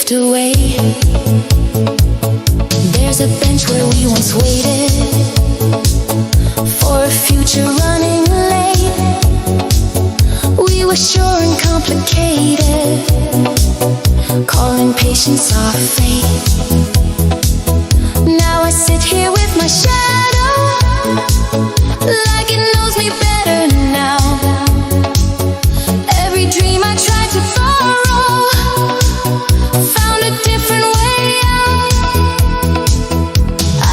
drift away. There's a bench where we once waited for a future running late. We were sure and complicated, calling patience our fate. Now I sit here with my shadow, like it knows me better now. Every dream I tried to borrow found a different way out.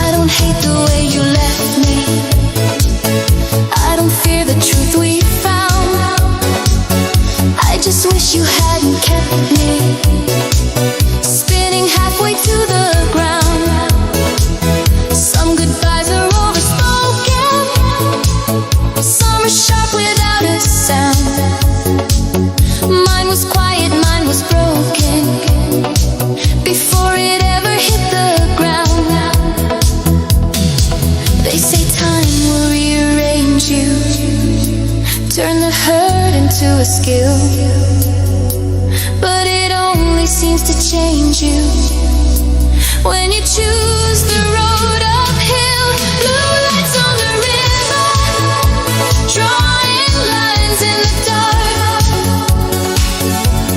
I don't hate the way you left me, I don't fear the truth we found. I just wish you hadn't kept me spinning halfway to the ground. Some goodbyes are overspoken, some are sharp without a sound. Mine was quiet, mine was broken, before it ever hit the ground. They say time will rearrange you, turn the hurt into a skill, but it only seems to change you when you choose the road uphill. Blue lights on the river, drawing lines in the dark.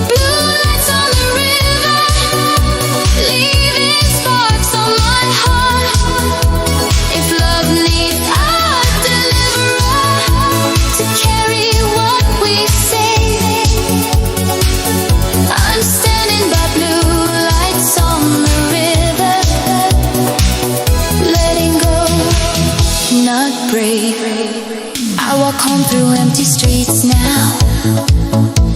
Blue lights on the river, leaving sparks on my heart. If love needs a deliverer to carry what we say, I'm standing by blue lights on the river, letting go, not brave. I walk home through empty streets now,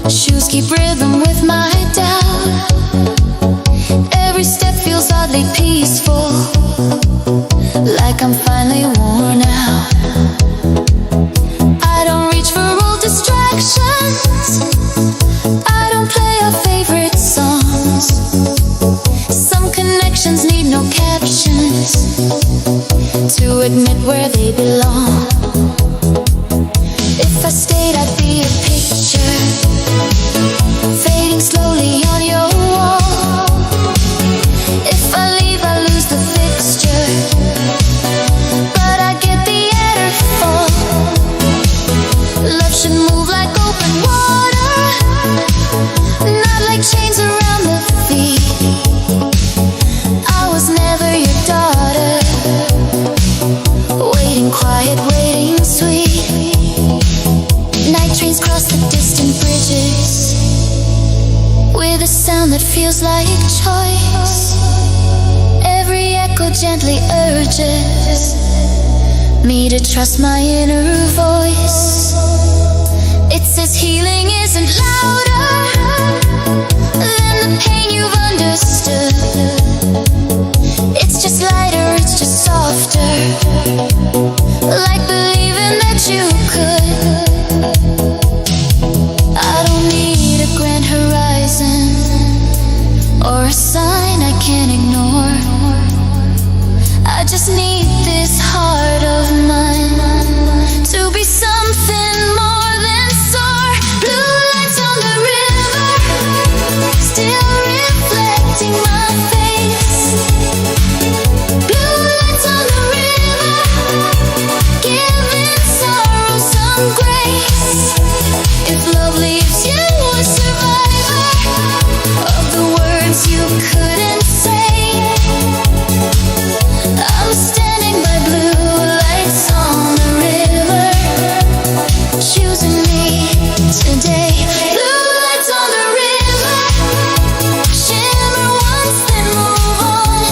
shoes keep rhythm with my doubt. Every step feels oddly peaceful, like I'm finally worn out. I don't reach for old distractions, I don't play our favorite songs. Some connections need no captions to admit where they belong. If I stayed, I'd be a picture fading slowly on your wall. If I leave, I lose the fixture, but I get the air to fall. Love should move like open water, not like chains around the feet. I was never your daughter, waiting quiet, waiting sweet. Night trains cross the distant bridges with a sound that feels like choice. Every echo gently urges me to trust my inner voice. It says healing isn't louder than the pain you've understood. It's just lighter, it's just softer, like believing that you could. I don't need a grand horizon or a sign I can't ignore. I just need this heart of mine to be something more than soar. Blue lights on the river, still reflecting my face. Blue lights on the river, giving sorrow some grace. If love leaves you a survivor of the words you couldn't say, I'm standing by blue lights on the river, choosing me today. Blue lights on the river, shimmer once then move on.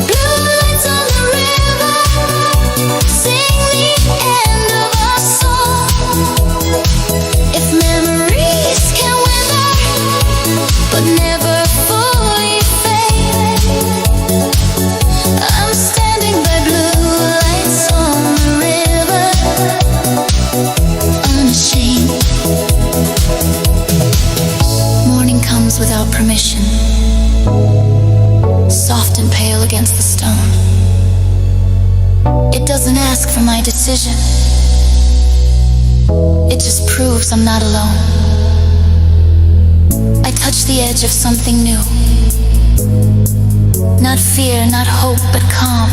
Blue lights on the river, sing the end of our song. If memories can wither but never fully fade, I'm standing by blue lights on the river, unashamed. Morning comes without permission, soft and pale against the stone. It doesn't ask for my decision, it just proves I'm not alone. I I touch the edge of something new. Not fear, not hope, but calm.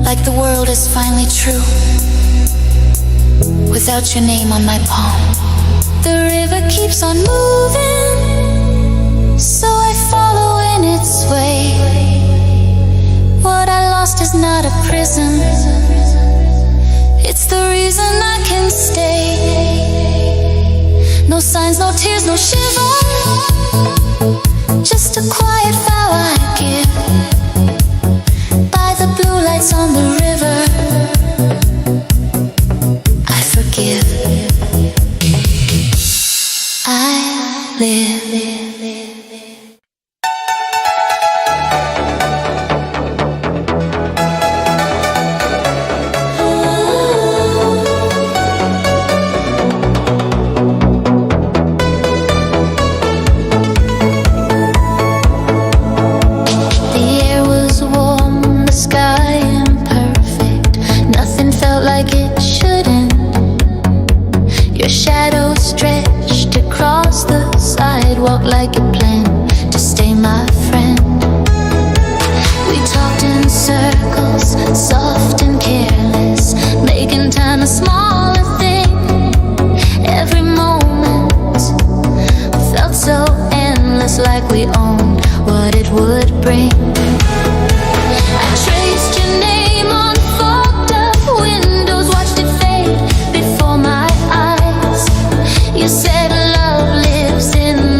Like the world is finally true. Without your name on my palm. The river keeps on moving, so I follow in its way. What I lost is not a prison. It's the reason I can stay. No signs, no tears, no shiver. Just a quiet vow I give. By the blue lights on the river, I forgive. I live. Like a plan to stay my friend. We talked in circles, soft and careless, making time a smaller thing. Every moment felt so endless, like we owned what it would bring. I traced your name on fogged up windows, watched it fade before my eyes. You said love lives in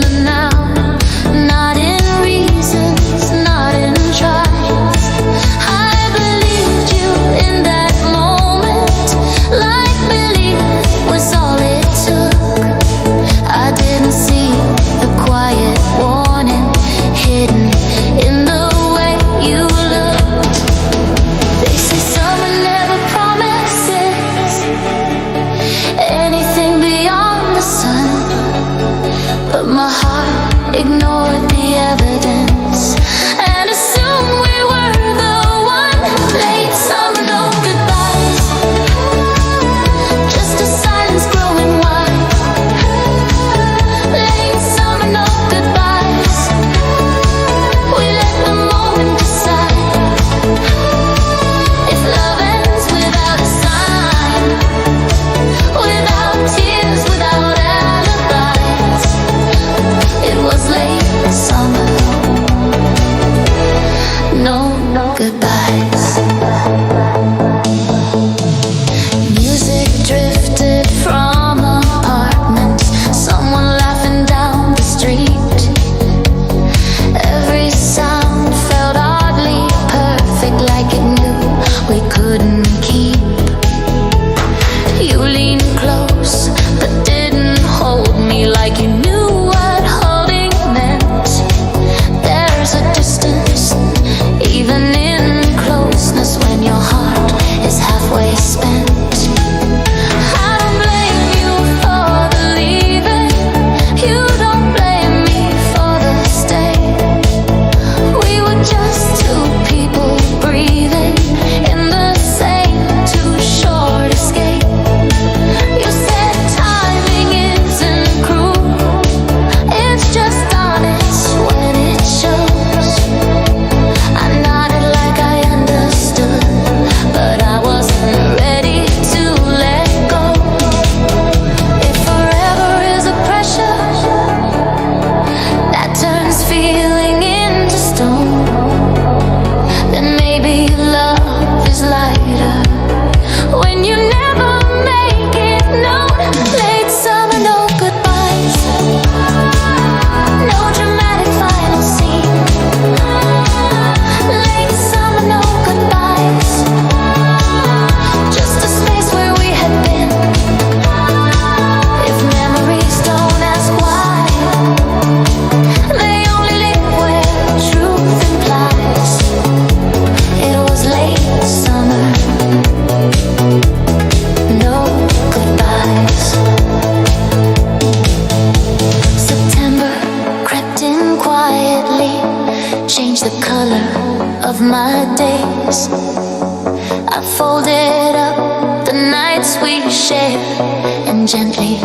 and gently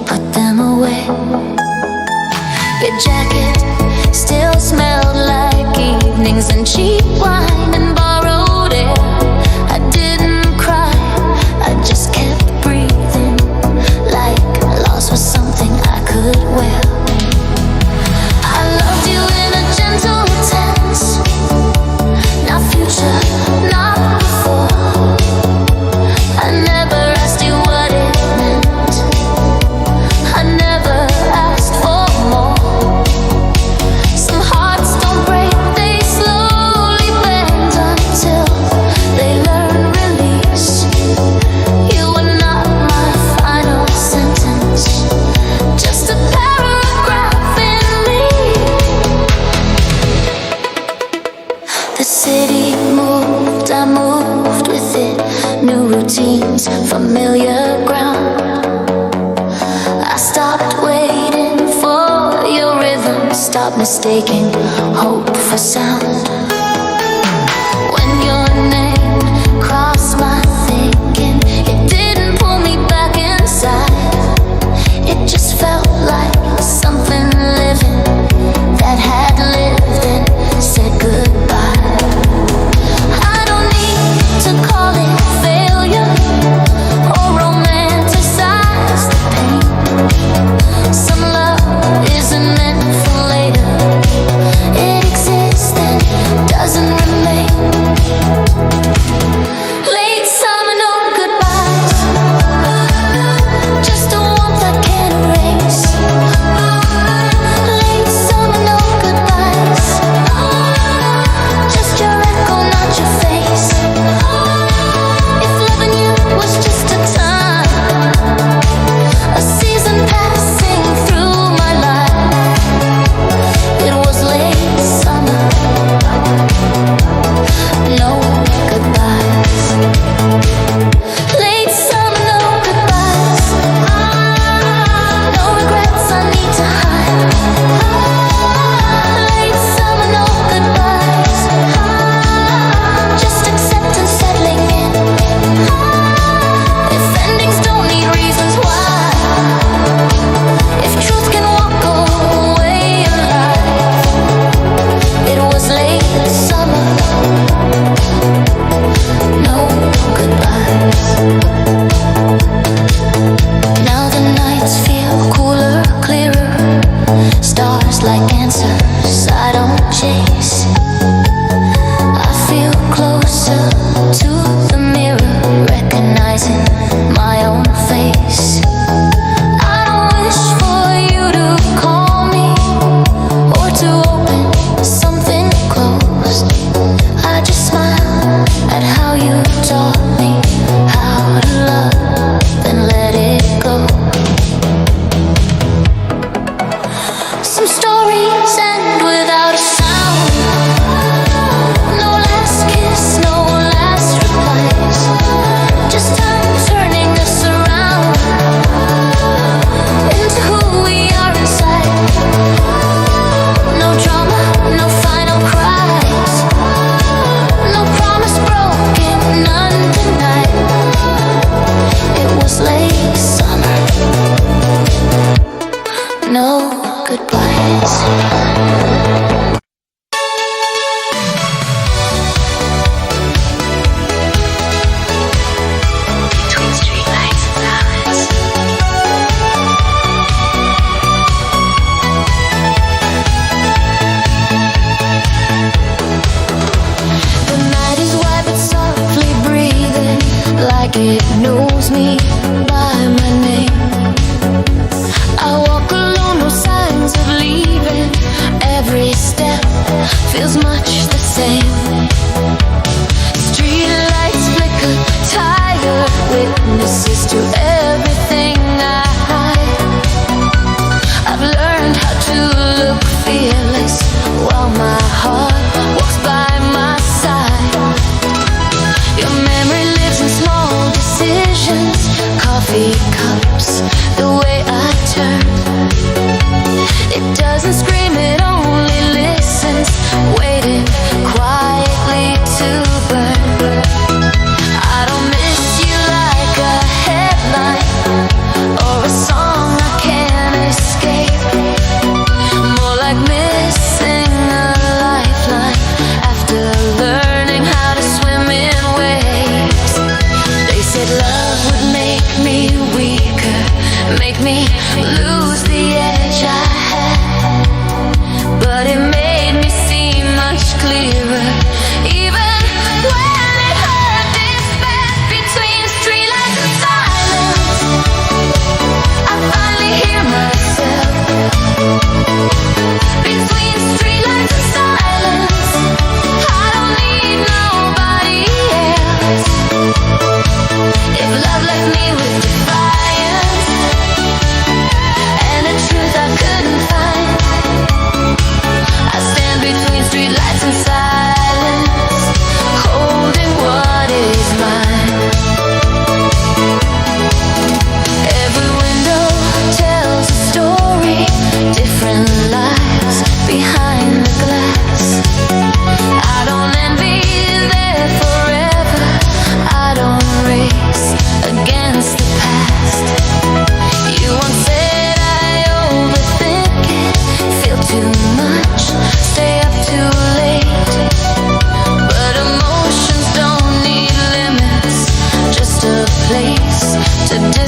put them away. familiar ground. I stopped waiting for your rhythm, stopped mistaking hope for sound. When your name crossed my thinking, it didn't pull me back inside. It just felt like something living that had lived and said goodbye. I don't need to call it failure or romanticize the pain. Some love isn't meant for later. It exists and doesn't remain. Late summer, no goodbyes. Just a warmth I can't erase. Late summer, no goodbyes. Just your echo, not your face. If loving you was just a time, a season passing through my life, it was late summer. No goodbyes. Late summer, no goodbyes. No regrets I need to hide. Late summer, no goodbyes. Just acceptance settling in. If endings don't need reasons why, if truth can walk away in life, it was late summer. No goodbyes. Now the nights feel cooler, clearer. Stars like answers I don't chase. I feel closer to the mirror, recognizing my own face. I don't wish for you to call me or to open something closed. I just smile at how you taught me how to love and let it go. Some stories end without a sound. No last kiss, no last replies. Just time turning us around into who we are inside. No drama, no final cries. No promise broken, none denied. It was late summer. No goodbyes. Between streetlights and silence. The night is wide but softly breathing, like it knows me by my name. I walk alone, no signs of leaving. Every step feels much the same. Street lights flicker, tired witnesses to everything I hide. I've learned how to look fearless while my heart walks by my side. Your memory lives in small decisions, coffee cups, the way I turn. It doesn't scream, it only listens, waiting quietly to burn. I don't miss you like a headline or a song I can't escape. More like missing a lifeline after learning how to swim in waves. They said love would make me weaker, make me lose the edge I had, but it made me see much clearer. Even when it hurt this bad, between streetlights and silence, I finally hear myself. Between streetlights and silence, I don't need nobody else. If love left me with defiance,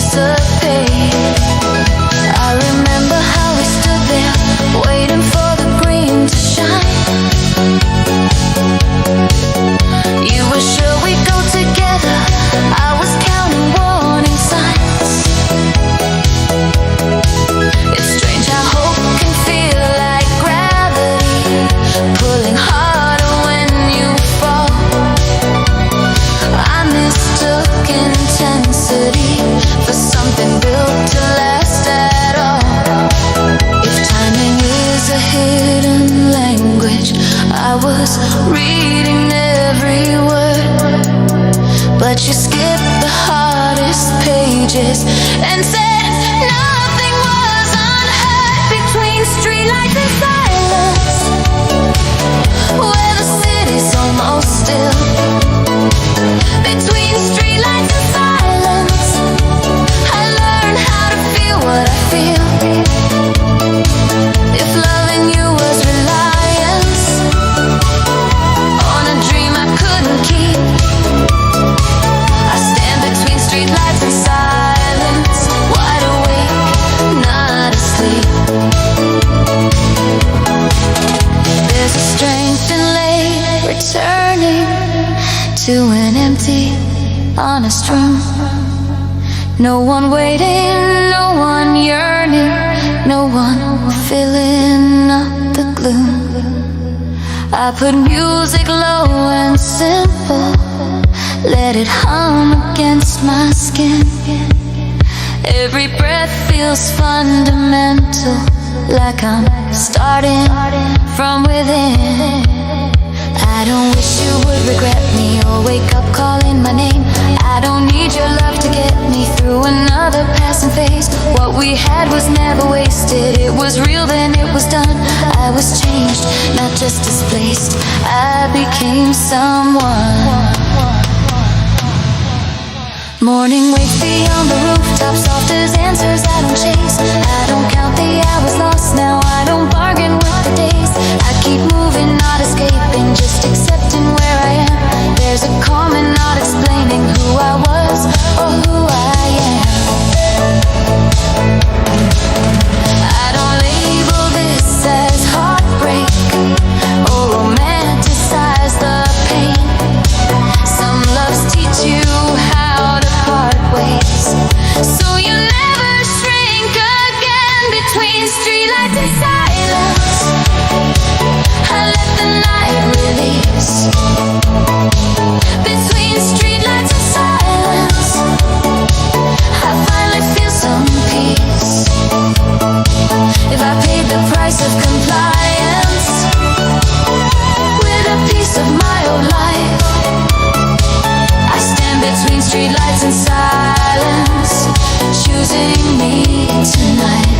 dissipate. I remember how we stood there, waiting for the green to shine. You were sure we'd go together, I was counting warning signs. It's strange how hope can feel like gravity, pulling harder when you fall. I mistook intensity for something built to last at all. If timing is a hidden language, I was reading every word, but you skipped the hardest pages and said nothing was unheard. Between streetlights and silence, where the city's almost still. Between streetlights and silence, I learned how to feel what I feel. If loving you was reliance on a dream I couldn't keep, I stand between streetlights and silence, wide awake, not asleep. There's a strength in late returning to an empty, honest room. No one waiting, no one yearning, no one filling up the gloom. I put music low and simple, let it hum against my skin. Every breath feels fundamental, like I'm starting from within. I don't wish you would regret me or wake up calling my name. I don't need your love to get me through another passing phase. What we had was never wasted. It was real, then it was done. I was changed, not just displaced. I became someone. Morning waits beyond the rooftop, soft as answers I don't chase. I don't count the hours lost now, I don't bargain with the days. I keep moving, not escaping, just accepting where I am. There's a calm in not explaining who I was or who I am. I don't label this as heartbreak or romanticize the pain. Some loves teach you how to part ways, so you never shrink again. Between streetlights and silence, I let the night release. Between streetlights and silence, I finally feel some peace. If I paid the price of compliance with a piece of my old life, I stand between streetlights and silence, choosing me tonight.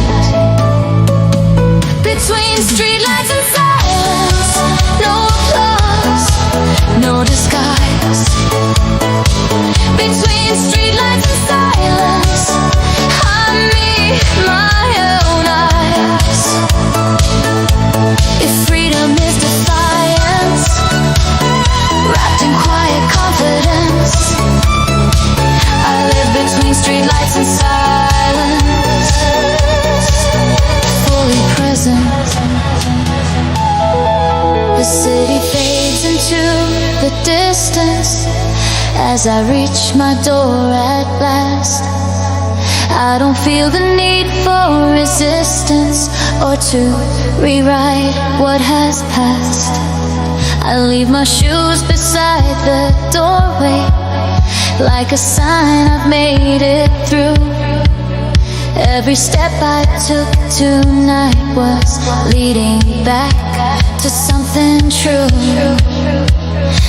Between streetlights and silence, no applause, no disguise. Between streetlights and silence, I meet my own eyes. If freedom is defiance, wrapped in quiet confidence, I live between streetlights and silence, fully present. The city fades into the distance as I reach my door at last. I don't feel the need for resistance or to rewrite what has passed. I leave my shoes beside the doorway, like a sign I've made it through. Every step I took tonight was leading back to something true.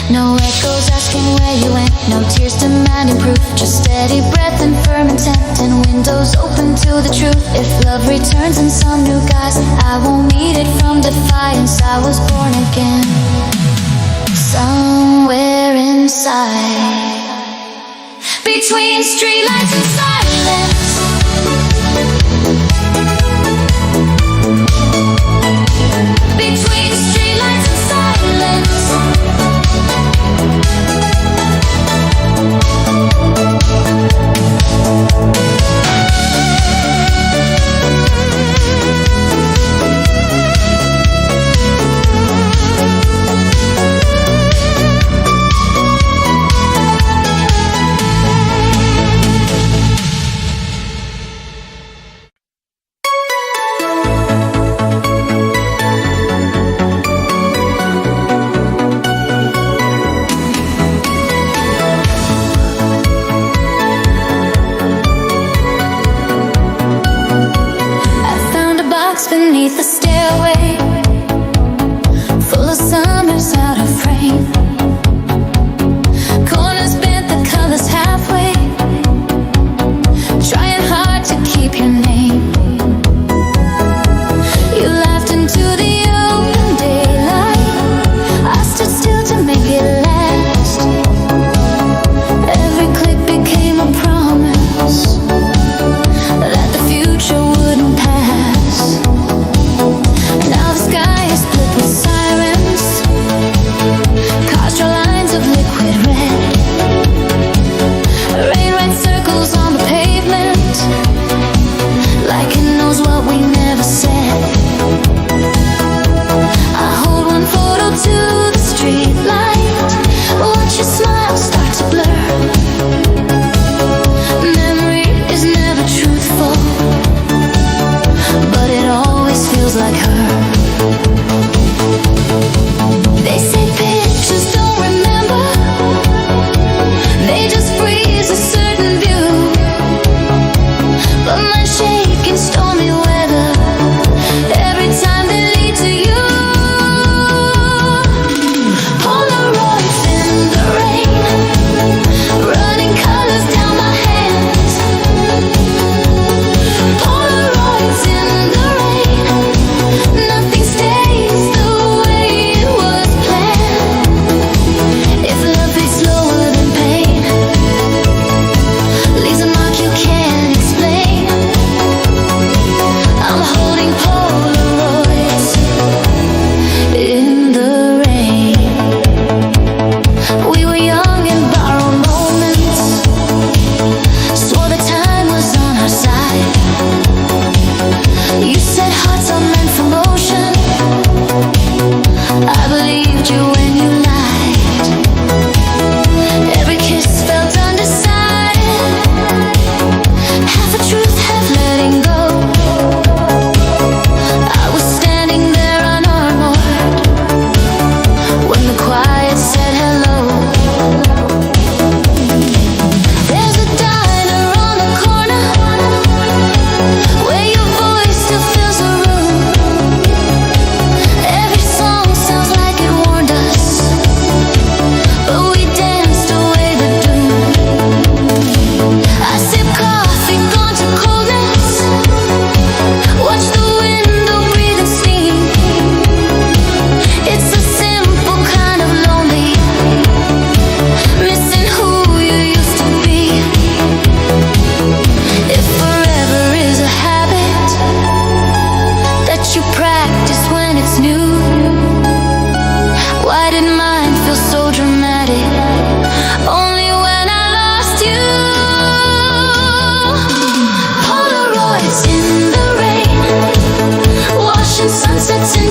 No echoes asking where you went, no tears demanding proof, just steady breath and firm intent, and windows open to the truth. If love returns in some new guise, I won't meet it from defiance. I was born again, somewhere inside. Between streetlights and silence, between streetlights and silence,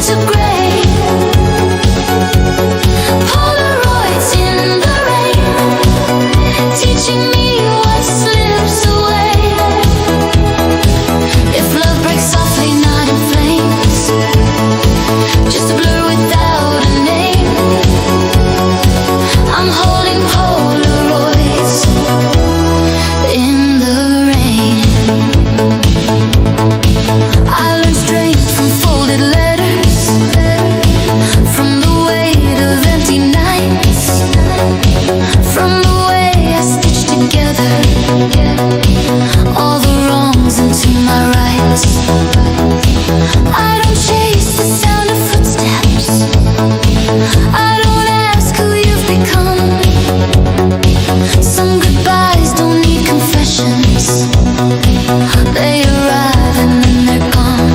to gray. Polaroids in the rain, teaching me what slips away. If love breaks softly, not in flames, just a blur without a name. I'm holding Polaroids in the rain. I learned strength from folded letters, from the weight of empty nights, from the way I stitched together all the wrongs into my rights. I don't chase the sound of footsteps, I don't ask who you've become. Some goodbyes don't need confessions, they arrive and then they're gone.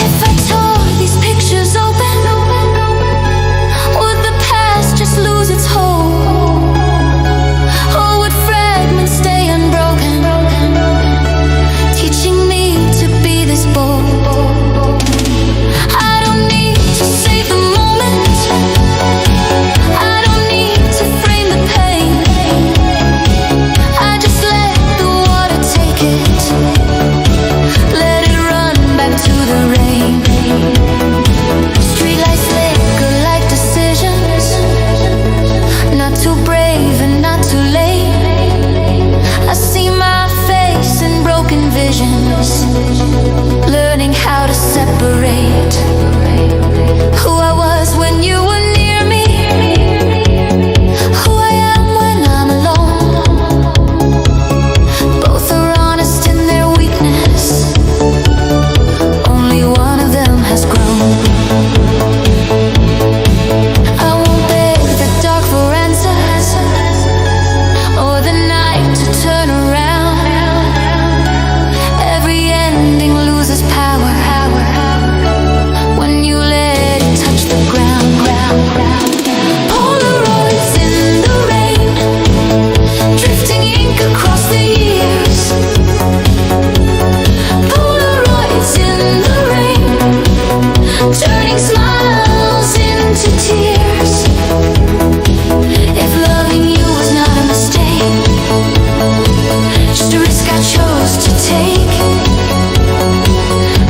If I tore these pictures open, would the past just lose its hold? Or would fragments stay unbroken, teaching me to be this bold? I don't need to save the moment, I don't need to frame the pain. I just let the water take it, let it run back to the rain. Streetlights flicker like decisions, not too brave and not too late. I see my face in broken visions, learning how to separate who I was when you were near me, who I am when I'm alone. Both are honest in their weakness, only one of them has grown. I won't beg the dark for answers, or the night to turn around. Every ending loses power when you let it touch the ground. Polaroids in the rain, drifting ink across the years. Polaroids in the rain, turning smiles into tears. If loving you was not a mistake, just a risk I chose to take,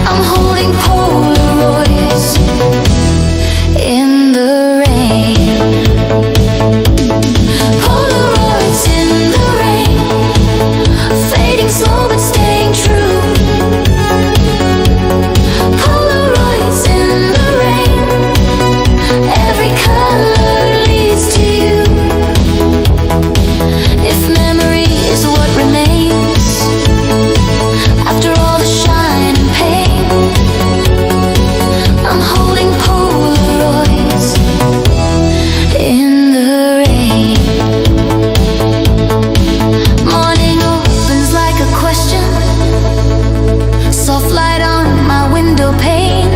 I'm holding Polaroids in the rain. Polaroids in the rain, fading slow but staying true. Polaroids in the rain, every color leads to you. If memory is what remains after all the shine and pain, I'm holding Polaroids in the rain. Morning opens like a question, soft light on my window pane.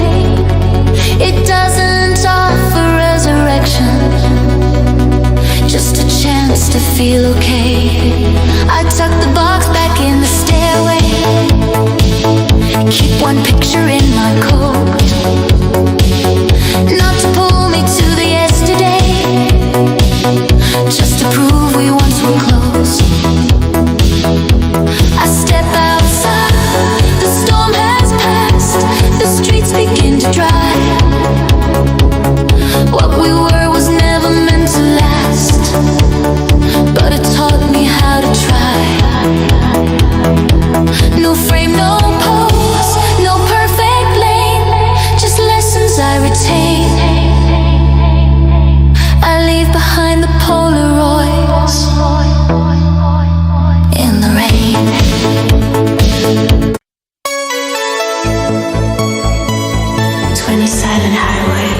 It doesn't offer resurrection, just a chance to feel okay. I tuck the box back in the stairway, keep one picture in my coat, not to pull me to the yesterday, just to prove we once were close. I step outside, the storm has passed, the streets begin to dry. What we were was never meant to last, but it taught me how to try. No frame, no pose, no perfect lane, just lessons I retain. I leave behind the Polaroids in the rain. 20 silent highway,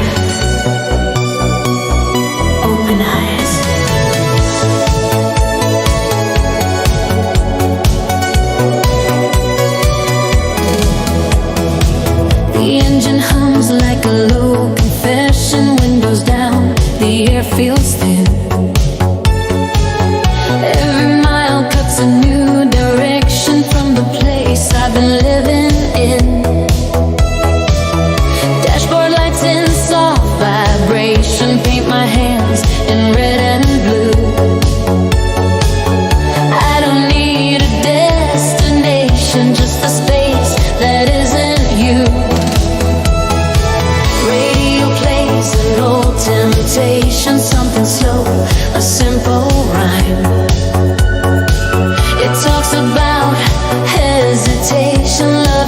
open eyes. The engine hums like a low confession, windows down, the air feels thin. Every mile cuts a new direction from the place I've been living in.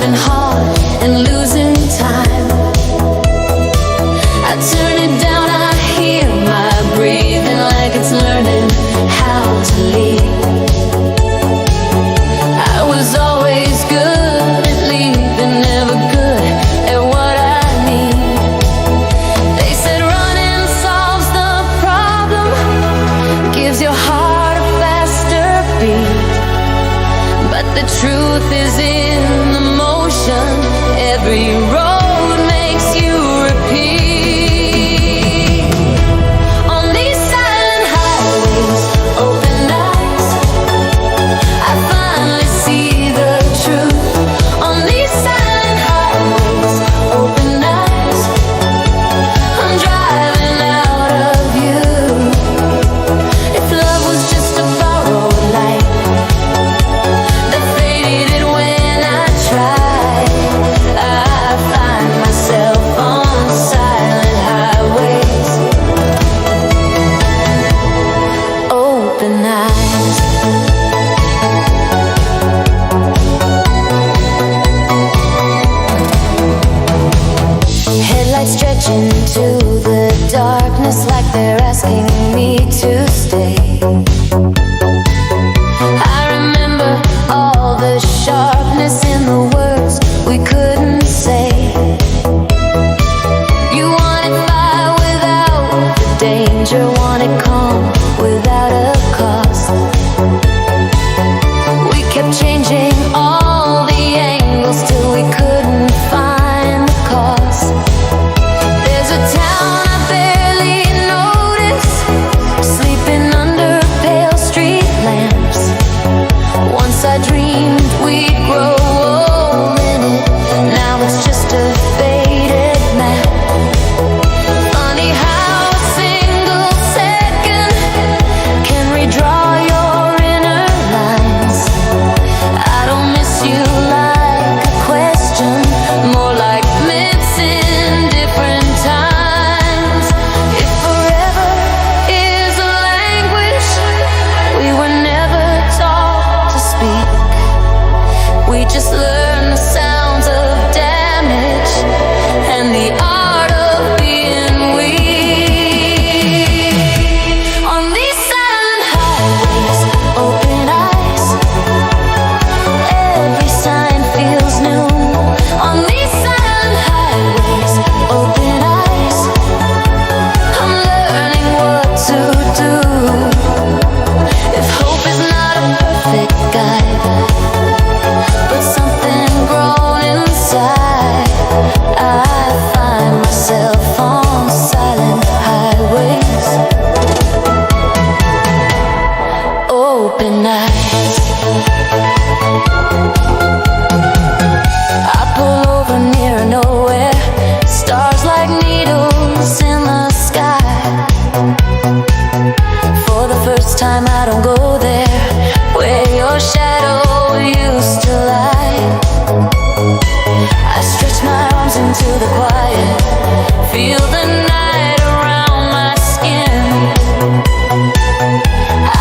driving hard and losing time. I turn it down, I hear my breathing like it's learning how to leave. I was always good at leaving, never good at what I need. They said running solves the problem, gives your heart a faster beat. But the truth is in the motion, every road makes you repeat. On these silent highways, open eyes, I finally see the truth. On these silent highways, open eyes, I'm driving out of you. If love was just a borrowed light that faded when I tried, I find myself on silent highways, open eyes. Headlights stretching to the darkness like they're asking me to stay. I remember all the sharpness in the words we couldn't say. You wanted fire without the danger, wanted calm without a cost. We kept changing all the angles till we couldn't find the cause. There's a town I barely notice, sleeping under pale street lamps. Once I dreamed we'd grow old in it, now it's just a faded map. Funny how a single second can redraw your inner lines. I don't miss you like a question, more like missing different times. If forever is a language we were never taught to speak, we just learn the sounds of damage and the art of being weak. On these silent highways, open eyes, every sign feels new. On these silent highways, open eyes, I'm learning what to do. If hope is not a perfect guide, but something grown inside, I find myself on silent highways, open eyes. I pull over near nowhere, stars like needles in the sky. For the first time I don't go there, where your shadow used to lie. I stretch my arms into the quiet, feel the night around my skin.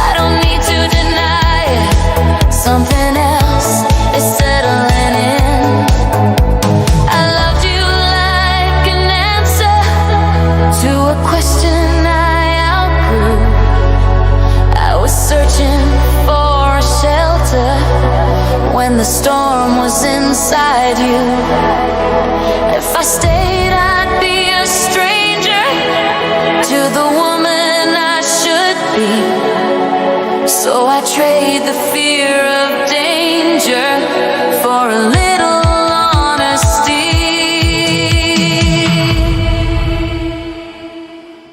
I don't need to deny it, something else is settling in. I loved you like an answer to a question I outgrew. I was searching for a shelter when the storm was inside you. If I stayed, I'd be a stranger to the woman I should be. So I trade the fear of danger for a little honesty.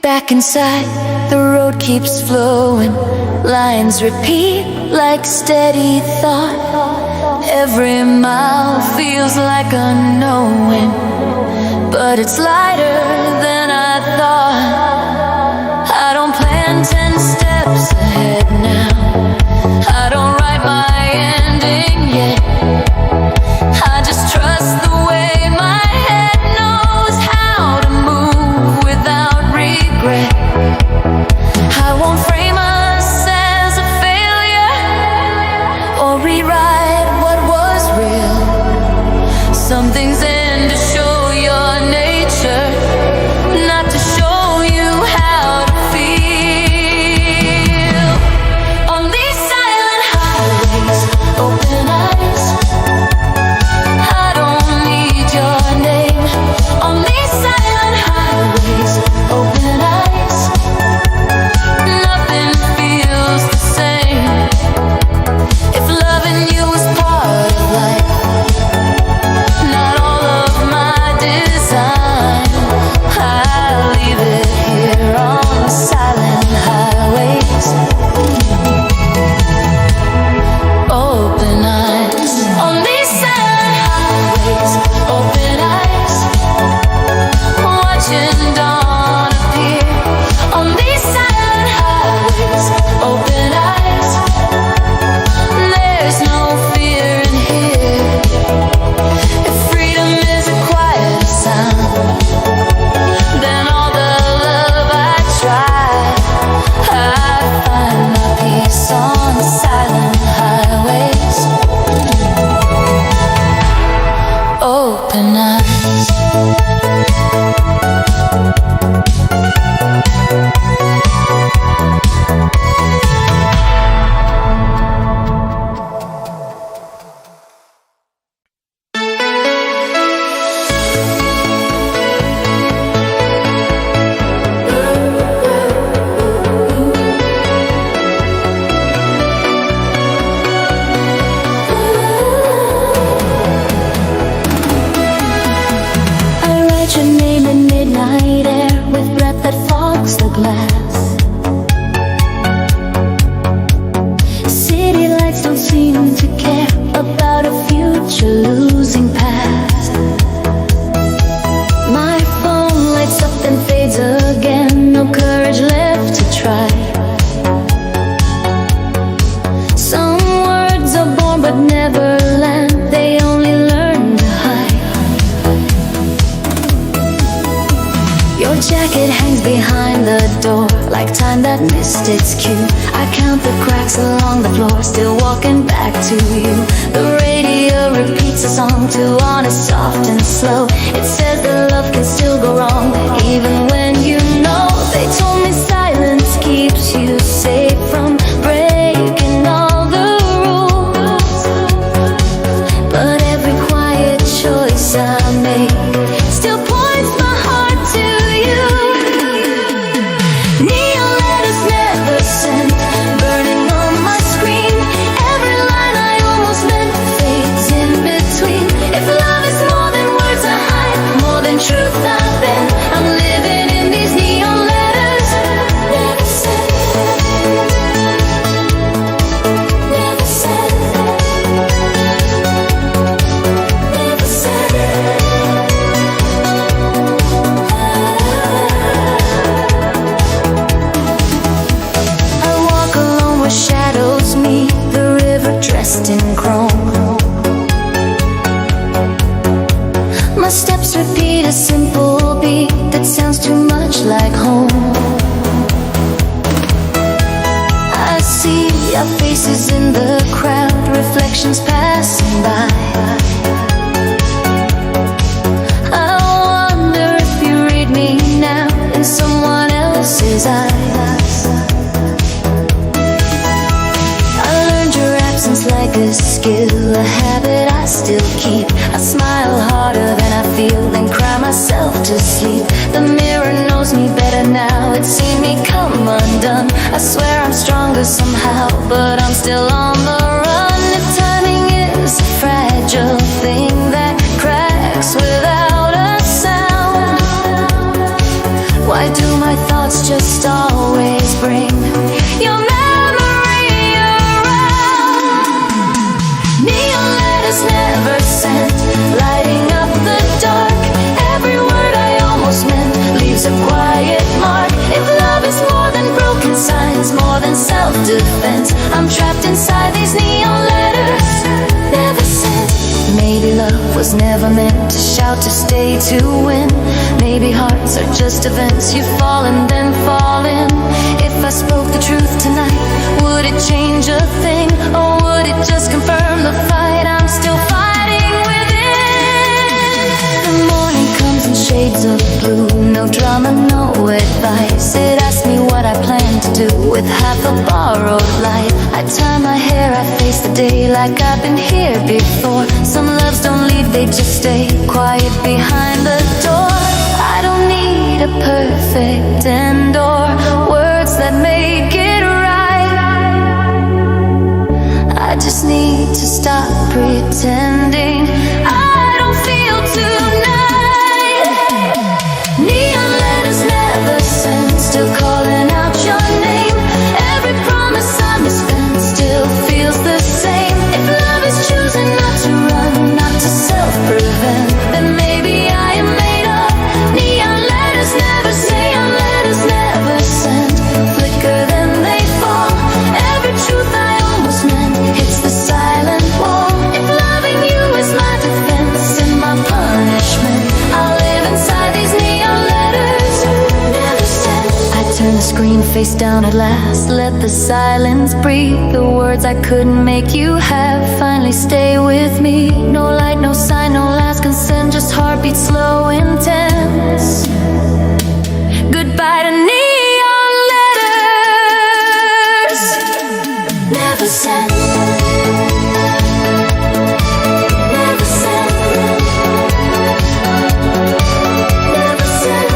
Back inside, the road keeps flowing, lines repeat like steady thought. Every mile feels like a knowing, but it's lighter than I thought. I don't plan 10 steps ahead now, I don't write my ending yet. I just trust the way my head knows how to move without regret. I won't frame us as a failure or rewrite what was real. that missed its cue. I count the cracks along the floor, still walking back to you. The radio repeats a song, too honest, soft and slow. It says that love can still go wrong, even when you know. They told me silence keeps you safe from breaking all the rules, but every quiet choice I make still points my heart to you. Neon letters never sent, burning on my screen. Every line I almost meant fades in between. If love is more than words I hide, more than truth I bend, I'm living in these neon letters. Never sent, never sent, never sent. I walk alone where shadows meet, the river dressed in chrome. My steps repeat a simple beat that sounds too much like home. I see our faces in the crowd, reflections passing by. I wonder if you read me now in someone else's eyes. I learned your absence like a skill, a habit I still keep. I smile harder than I feel, then cry myself to sleep. The mirror knows me better now, it's seen me come undone. I swear I'm stronger somehow, but I'm still on the run. If timing is a fragile thing that cracks without a sound, why do my thoughts just always bring your memory around? Neon letters never sent, lighting up the dark. Every word I almost meant leaves a quiet mark. If love is more than broken signs, more than self-defense, I'm trapped inside these neon letters. Never sent. Maybe love was never meant to shout, to stay, to win. Maybe hearts are just events, you fall and then fall in. If I spoke the truth tonight, would it change a thing, or would it just confirm the fight I'm still fighting within? The morning comes in shades of blue, no drama, no advice. It asks me what I plan to do with half a borrowed life. I tie my hair, I face the day like I've been here before. Some loves don't leave, they just stay quiet behind the door. I don't need a perfect end or words that make it right. I just need to stop pretending I don't feel tonight. Neon letters never sent, still calling out your name. Every promise I misspent still feels the same. If love is choosing not to run, not to self-prevent, then maybe I am made up. Neon letters never say, neon letters never sent, flicker then they fall. Every truth I almost meant hits the silent wall. If loving you is my defense and my punishment, I'll live inside these neon letters. Never sent. I turn the screen face down at last, let the silence breathe. The words I couldn't make you have finally stay with me. No light, no sign, no last consent, just heartbeat slow, intense. Goodbye to neon letters. Never sent. Never sent. Never sent.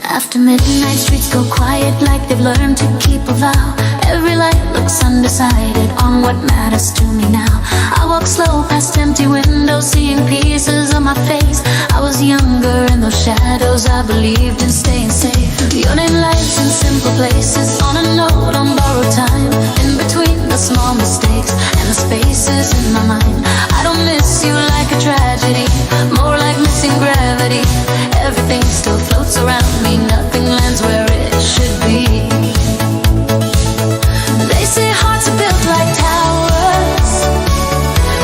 After midnight, streets go quiet like they've learned to keep a vow. Every light looks undecided on what matters to me now. I walk slow past empty windows, seeing pieces of my face. I was younger in those shadows, I believed in staying safe. Your name lights in simple places, on a note on borrowed time. pieces in my mind. I don't miss you like a tragedy, more like missing gravity. Everything still floats around me, nothing lands where it should be. They say hearts are built like towers,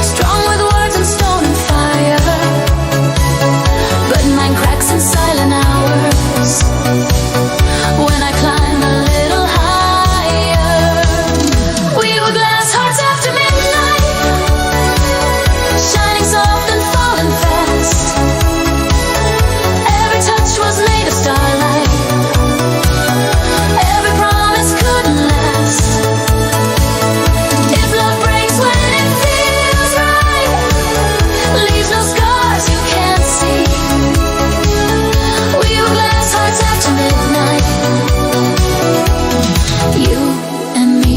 strong with words and stone and fire, but mine cracks in silent hours when I climb a little higher. We were glass hearts after midnight, shining soft and falling fast. Every touch was made of starlight, every promise couldn't last. If love breaks when it feels right, leaves no scars you can't see. We were glass hearts after midnight, you and me.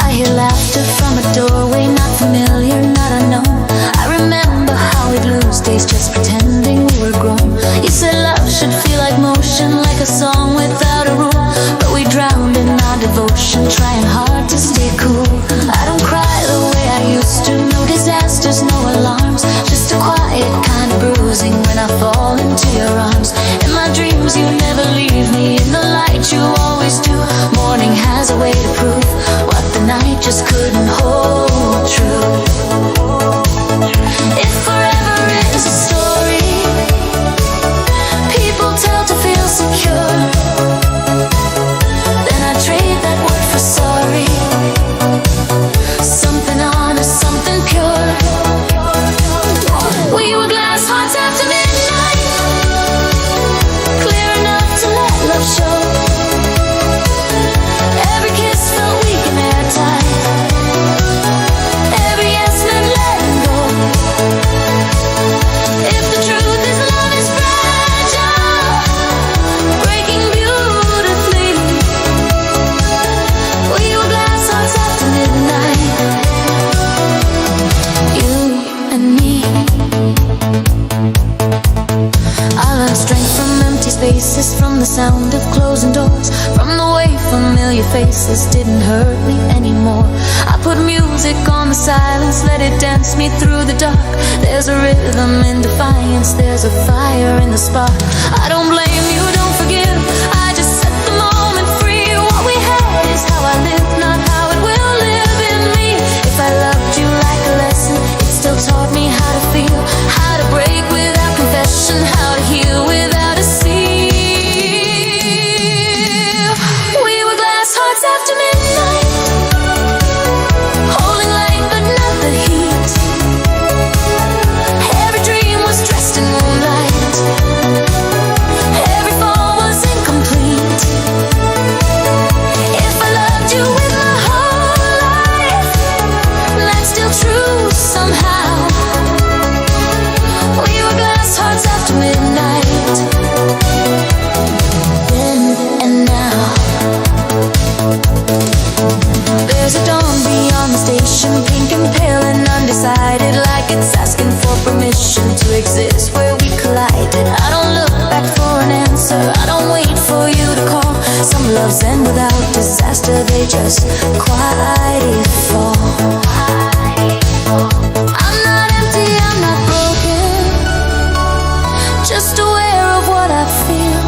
I hear laughter from a doorway, not familiar, not unknown. I remember how we'd lose days just pretending we were grown. You said love should feel like motion, like a song without a rule, but we drowned in our devotion, trying hard to stay cool. I don't cry the way I used to, no disasters, no alarms, just a quiet kind of bruising when I fall into your arms. In my dreams you never leave me, in the light you always do. Morning has a way to prove what the night just couldn't hold true. If forever is a story people tell to feel secure, then I trade that word for sorry. Something honest, something pure. We were glass hearts after midnight, clear enough to let love show. Every kiss felt weak and airtight, every yes meant letting go. If the truth is love is fragile, breaking beautifully. We were glass hearts after midnight, you and me. I learned strength from empty spaces, from the sound of closing doors, from the way familiar faces didn't hurt me anymore. I put music on the silence, let it dance me through the dark. There's a rhythm in defiance, there's a fire in the spark. I don't blame you, don't forgive, I just set the moment free. What we had is how I live, not how it will live in me. If I loved you like a lesson, it still taught me how to feel, how to break without confession, how to heal without a seal. We were glass hearts after midnight, holding light but not the heat. Every dream was dressed in moonlight, every fall was incomplete. If I loved you with my whole life, that's still true somehow. We were glass hearts after midnight, then and now. There's a dawn beyond the station, pink and pale and undecided, like it's asking for permission to exist where we collided. I don't look back for an answer, I don't wait for you to call. Some loves end without disaster, they just quietly fall. I'm not empty, I'm not broken, just aware of what I feel.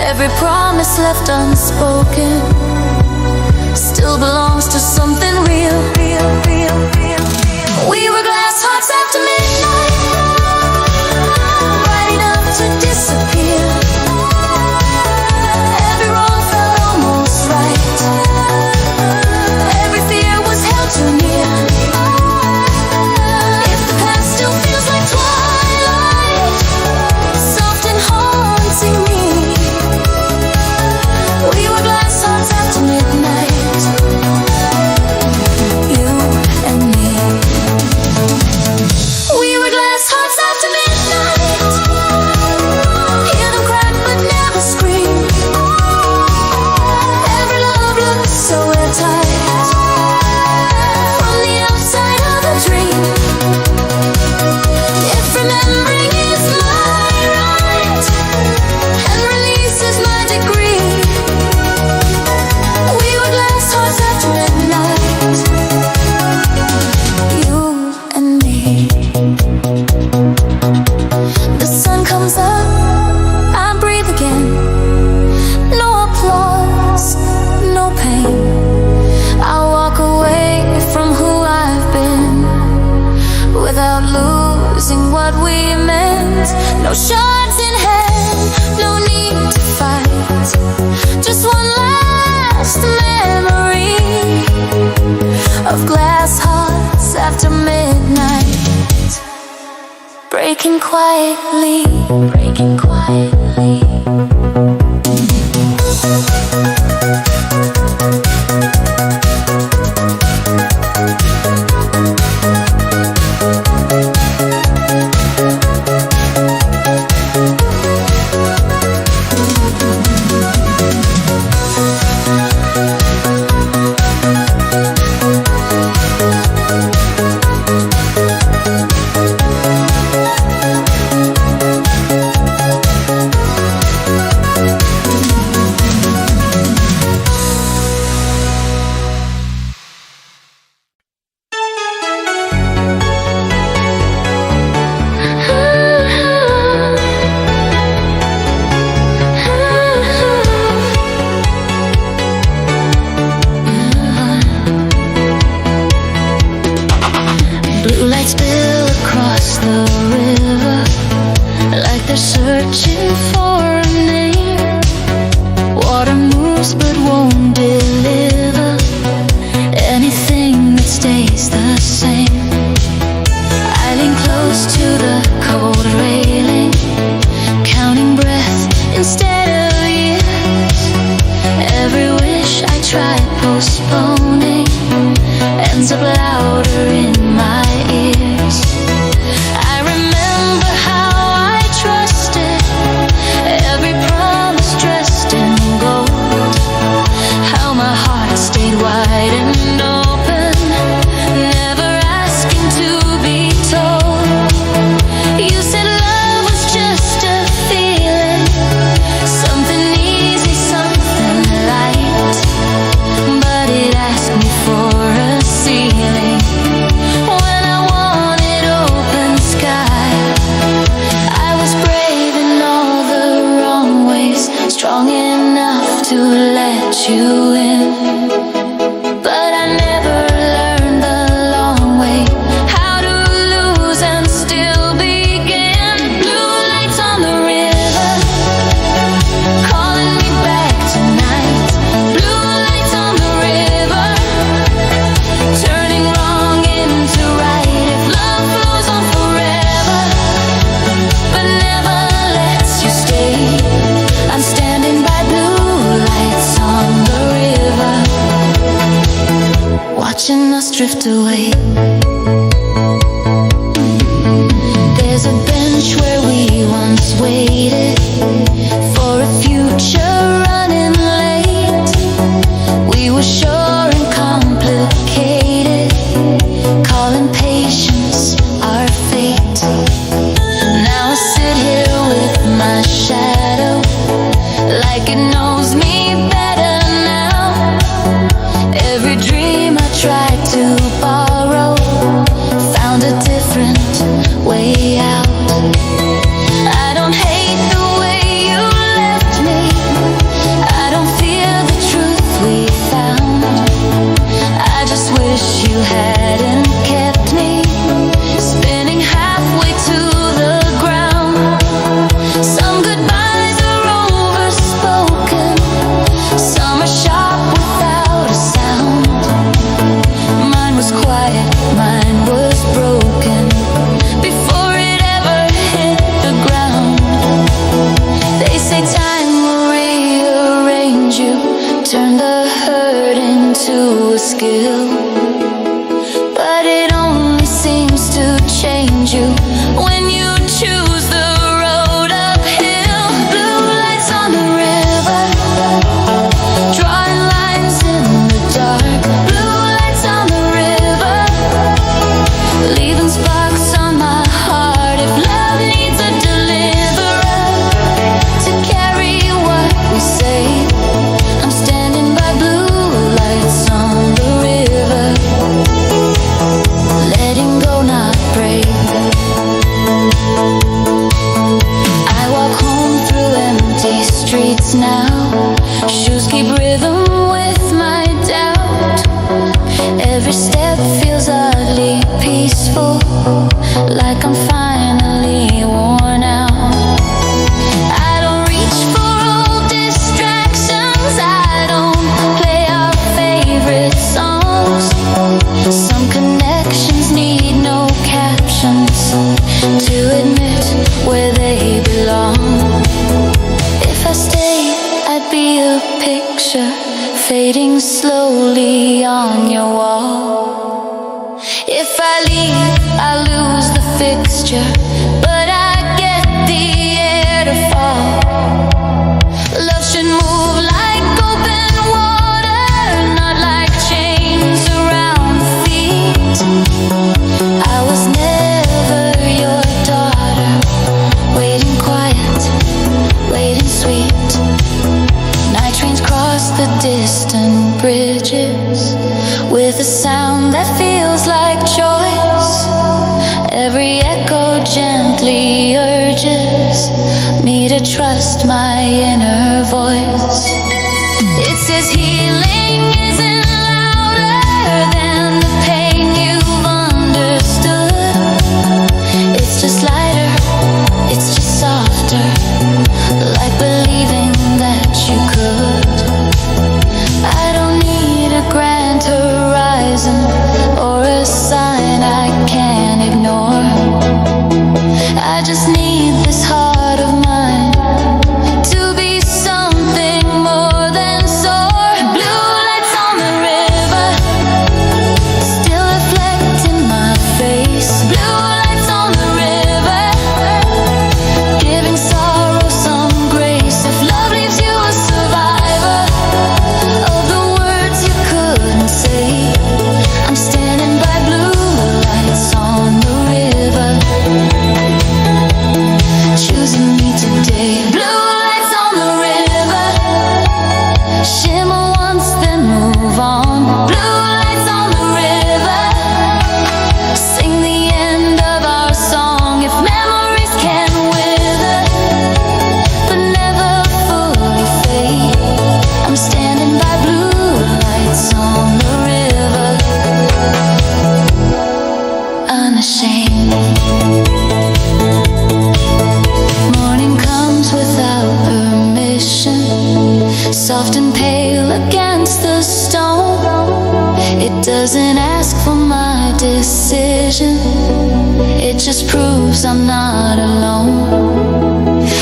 Every promise left unspoken still belongs to something real, real, real, real. We were glass hearts after midnight, bright enough to disappear. Every wrong felt almost right, every fear was held too near. If the past still feels like twilight, soft and haunting me, we were glass hearts no shards in hand, no need to fight. Just one last memory of glass hearts after midnight, breaking quietly, breaking quietly. Searching for a name. Water moves but won't deliver anything that stays the same. I lean close to the cold railing, counting breath instead of years. Every wish I try postponing ends up louder in my ears. I remember how I trusted, every promise dressed in gold, how my heart stayed wide and open, never asking to be told. You said love was just a feeling, something easy, something light, but it asked me for a ceiling when I wanted open sky. I was brave in all the wrong ways, strong enough to let you in, but I never learned the long way how to lose and still begin. Blue lights on the river, calling me back tonight. Blue lights on the river, turning wrong into right. If love flows on forever, but never lets you stay, I'm standing by blue lights on the river, watching us drift away. There's a bench where we once waited for a future running late. We were sure and complicated, calling patience our fate. Now I sit here with my shadow, like it knows me better now. Every dream I tried to borrow found a different way out. I don't hate the way you left me, I don't fear the truth we found. I just wish you hadn't kept me spinning halfway to the ground. Some goodbyes are overspoken, some are sharp without a sound. Mine was quiet, mine was broken before it ever hit the ground. They say time will rearrange you, turn the hurt into a skill, but it only seems to change you when you choose the road uphill. Blue lights on the river, drawing lines in the dark. Blue lights on the river, leaving sparks on my heart. If love needs a deliverer to carry what we say, I'm standing by blue lights on the river, letting go, not brave. fading slowly on your wall. If I leave, I lose the fixture, but I get the air to fall. Love should move like open water, not like chains around the feet. I was never your daughter, waiting quiet, waiting sweet. Night trains cross the distant bridges with a sound that feels like choice. Every echo gently urges me to trust my inner voice. It says healing isn't louder than the pain you've understood. It's just lighter, it's just softer, like believing that you could. I don't need a grand horizon or a sign I can't ignore. I just need this heart of mine to be something more than soar. Blue lights on the river still reflect in my face. Blue lights on the river, giving sorrow some grace. If love leaves you a survivor of the words you couldn't say, I'm standing by blue lights on the river, choosing me today. Blue lights on the river, shimmer once then move on. Blue lights on the river, sing the end of our song. If memories can wither but never fully fade, I'm standing by blue lights on the river, unashamed. Morning comes without permission, soft and pale against the stone. It doesn't ask for my decision, it just proves I'm not alone.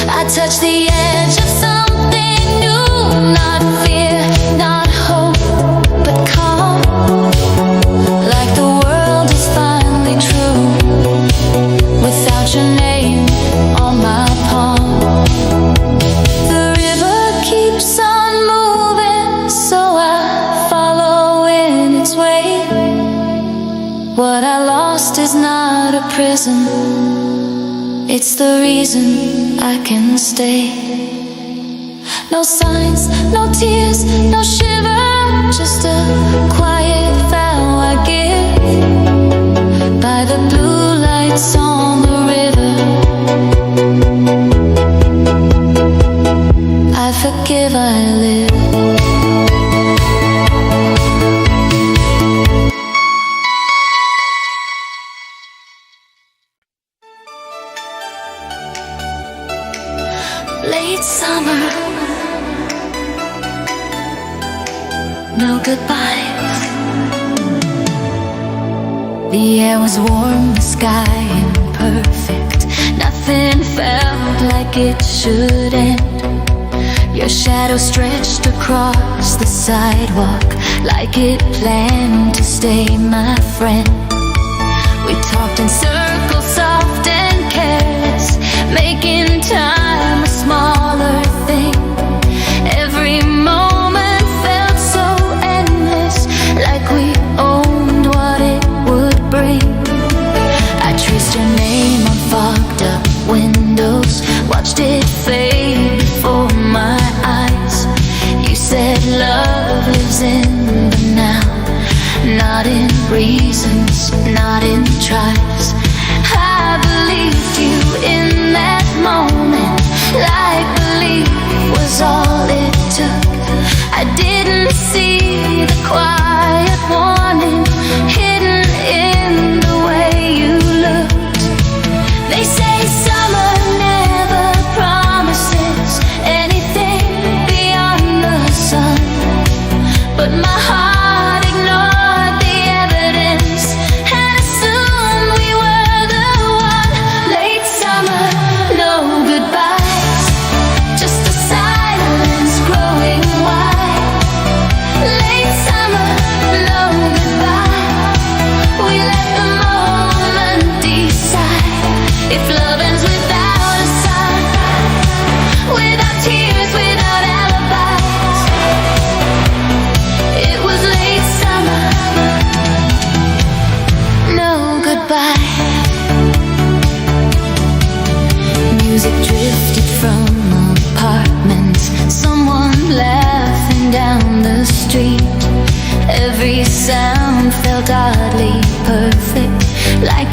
I touch the edge of something new, not fear, not hope, but calm. Like the world is finally true, without your name on my palm. The river keeps on moving, so I follow in its way. What I lost is not a prison, it's the reason I can stay. No signs, no tears, no shiver, just a quiet vow I give by the blue lights on the river. I forgive, I live. Late summer, no goodbyes. The air was warm, the sky imperfect. Nothing felt like it should end. Your shadow stretched across the sidewalk like it planned to stay my friend. We talked in circles, soft and careless, making time a smaller thing. Every moment felt so endless, like we owned what it would bring. I traced your name on fogged up windows, watched it fade before my eyes. You said love lives in the now, not in reasons, not in tries. I believed you in that moment, like belief was all it took. I didn't see the quiet warning hidden in the way you looked. They say summer never promises anything beyond the sun, but my heart ignored the evidence and assumed we were the one. Late summer, no goodbyes, just a silence growing wide.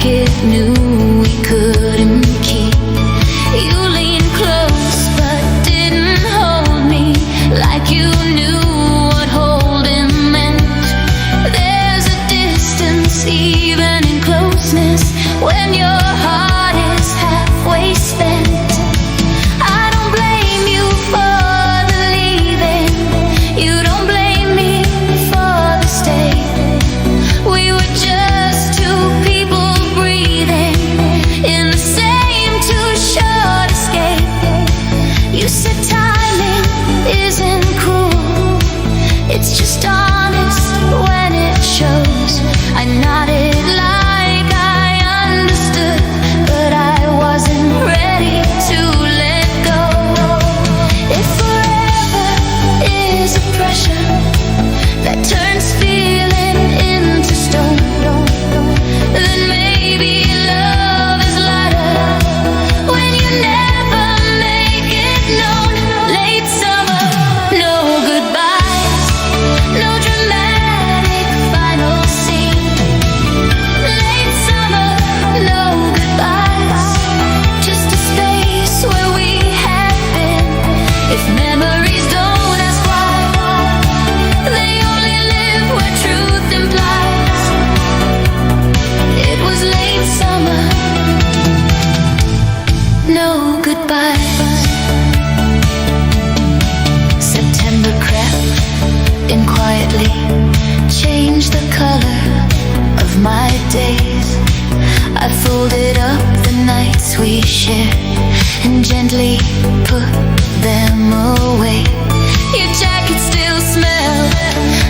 like it knew we couldn't keep. You leaned close but didn't hold me like you knew what holding meant. There's a distance even in closeness when your heart is halfway spent. I don't blame you for the leaving. You don't blame me for the stay. We were just two people breathing in the same too short escape. You said timing isn't cruel, it's just honest when it shows. I nodded like I understood, but I wasn't ready to let go. If forever is a pressure that turns feeling into stone, then maybe love is lighter when you never make it known. Late summer, no goodbyes, no dramatic final scene. Late summer, no goodbyes, just a space where we had been. If memories don't ask why, they only live where truth implies. It was late summer, no goodbyes. September crept in quietly, changed the color of my days. I folded up the nights we shared and gently put them away. Your jacket still smelled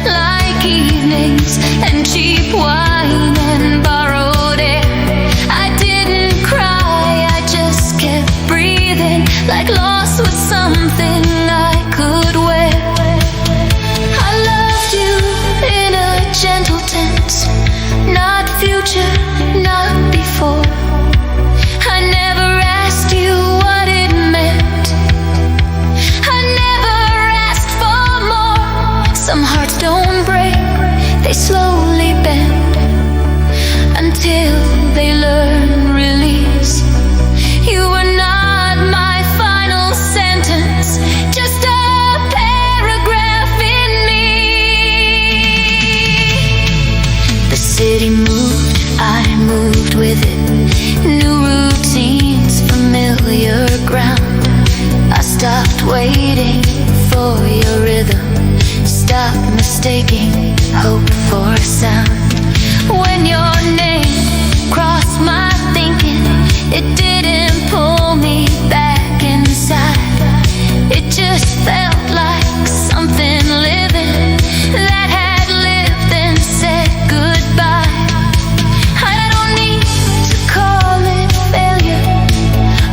like evenings and cheap wine and borrowed air. I didn't cry, I just kept breathing, like lost with something I could wear. I loved you in a gentle tense, not future, not before. I never asked you what it meant, I never asked for more. Some hearts don't break, they slowly bend until they learn release. You were not my final sentence, just a paragraph in me. The city moved, I moved with it. New routines, familiar ground. I stopped waiting for your rhythm, stopped mistaking hope for sound. When your name crossed my thinking, it didn't pull me back inside. It just felt like something living that had lived and said goodbye. I don't need to call it failure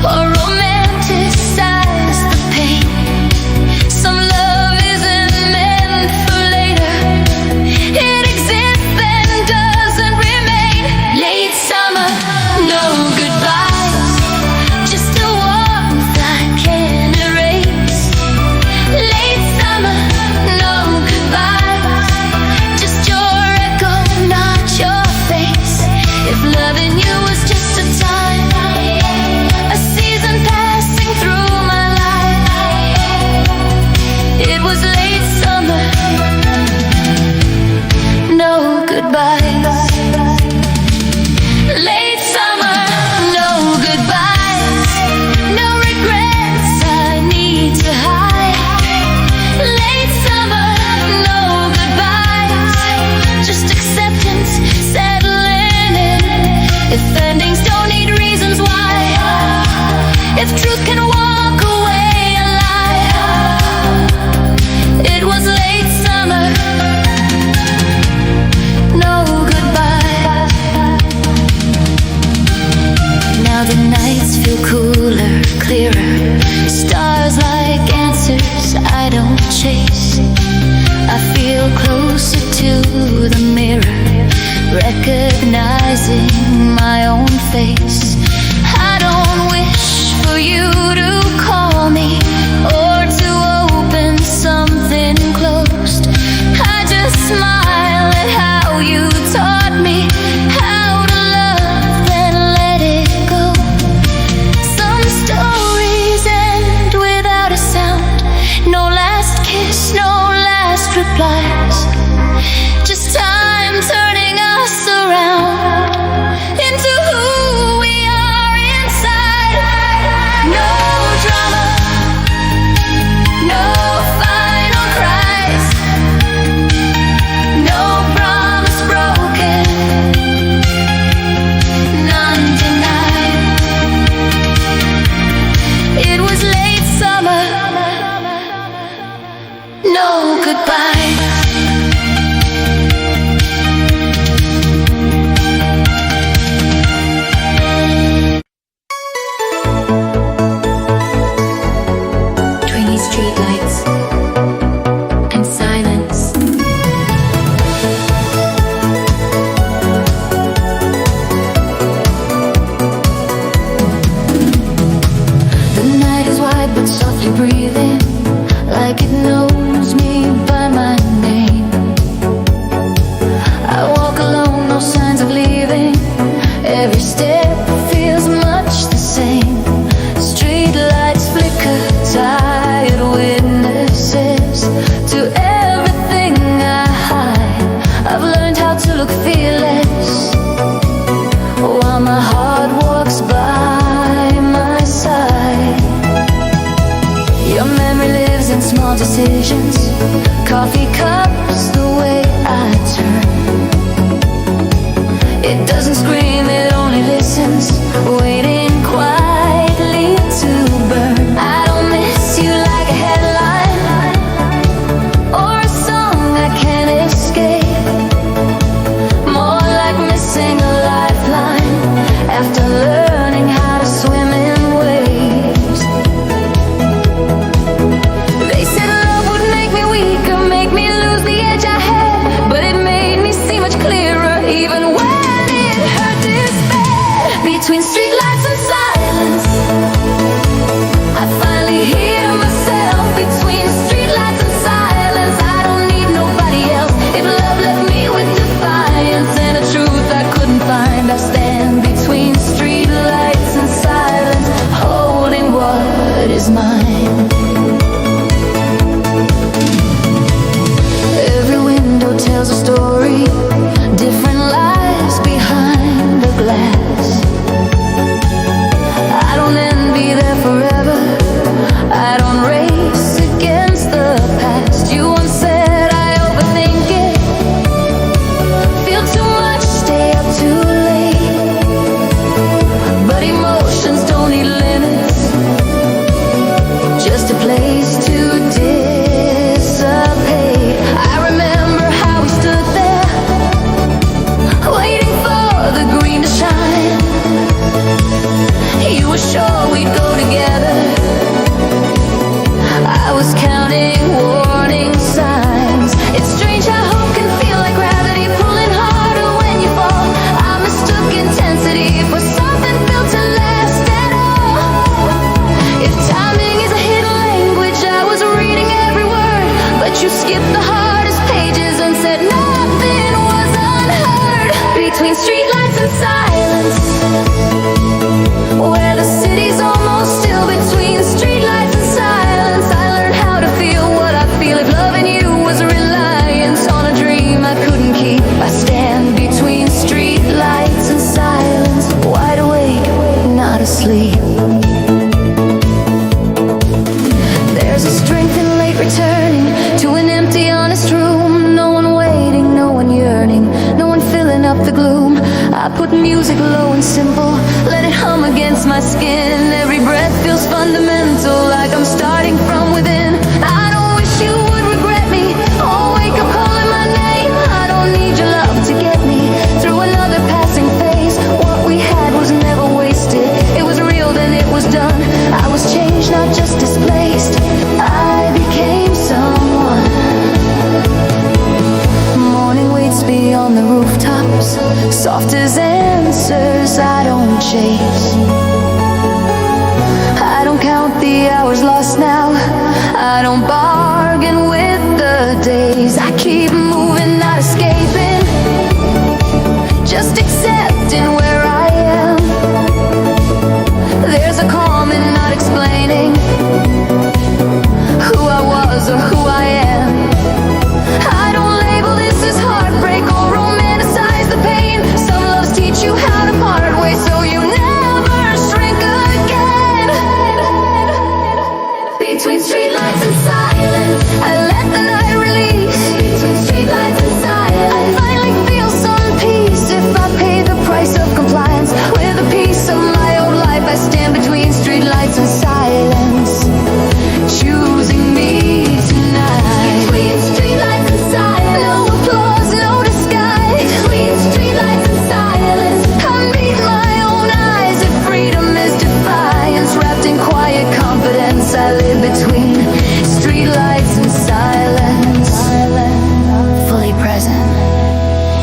or romanticize the pain. Some love isn't meant for later, it exists then but softly breathing, like it knows me by my name. I walk alone, no signs of leaving. Every step feels much the same. Street lights flicker, tired witnesses to everything I hide. I've learned how to look fearless while my heart walks by my side. Your memory lives in small decisions, coffee cups, the way I turn. It doesn't scream, it only listens, waiting quietly to burn. I don't miss you like a headline or a song I can't escape. More like missing a lifeline after learning how to swim in waves. They said love would make me weaker, make me lose the edge I had, but it made me see much clearer, even when it hurt despair. Between streetlights and silence, I finally hear myself. Between streetlights and silence, I don't need nobody else. If love left me with defiance and a truth I couldn't find, I stand between streetlights and silence, holding what is mine. Every window tells a story, different lives behind the glass. I don't envy their forever, I don't race against the past. You once said I overthink it, feel too much, stay up too late. But emotions don't need limits, just a place to dissipate. I remember how we stood there, waiting for the green to shine. You were sure we'd go together, I was counting warning signs. It's strange how hope can feel like gravity, pulling harder when you fall. I mistook intensity for something built to last at all. If timing is a hidden language, I was reading every word, but you skipped the hardest pages and said nothing was unheard. Between streetlights and silence, where the city's almost still. Between streetlights and silence, I learned how to feel what I feel. If loving you was reliance on a dream I couldn't keep, I stand between streetlights and silence, wide awake, not asleep. There's a strength in late returning to an empty, honest room. No one waiting, no one yearning, no one filling up the gloom. I put music low and simple, let it hum against my skin. Every breath feels fundamental, like I'm starting from within. I don't wish you would regret me or wake up calling my name. I don't need your love to get me through another passing phase. What we had was never wasted, it was real then it was done. I was changed, not just displaced, I became someone. Morning waits beyond the rooftops, soft as answers I don't chase. I don't count the hours lost now, I don't bargain with the days. I keep moving, not escaping, just accepting where I am. There's a calm in not explaining who I was or who I am. I don't label this as heartbreak or romanticize the pain. Some loves teach you how to part ways so you never shrink again. Between streetlights and silence, I let the night release. Between streetlights and silence, I finally feel some peace. If I pay the price of compliance with a piece of my old life, I stand between streetlights and silence, choosing me tonight. Between streetlights and silence, no applause, no disguise. Between streetlights and silence, I meet my own eyes. If freedom is defiance, wrapped in quiet confidence, I live between streetlights and silence, fully present.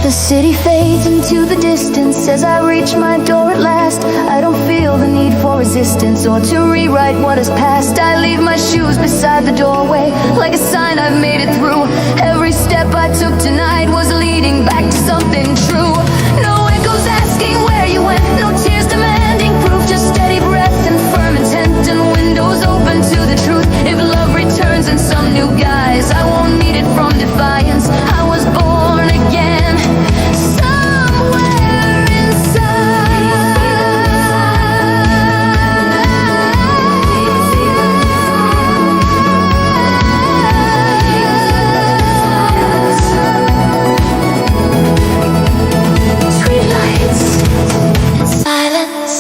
The city fades into the distance as I I reach my door at last. I don't feel the need for resistance or to rewrite what has passed. I leave my shoes beside the doorway, like a sign I've made it through. Every step I took tonight was leading back to something true. No echoes asking where you went, no tears demanding proof, just steady breath and firm intent and windows open to the truth. If love returns in some new guise, I won't need it from defiance. I was born again somewhere inside. Streetlights and silence.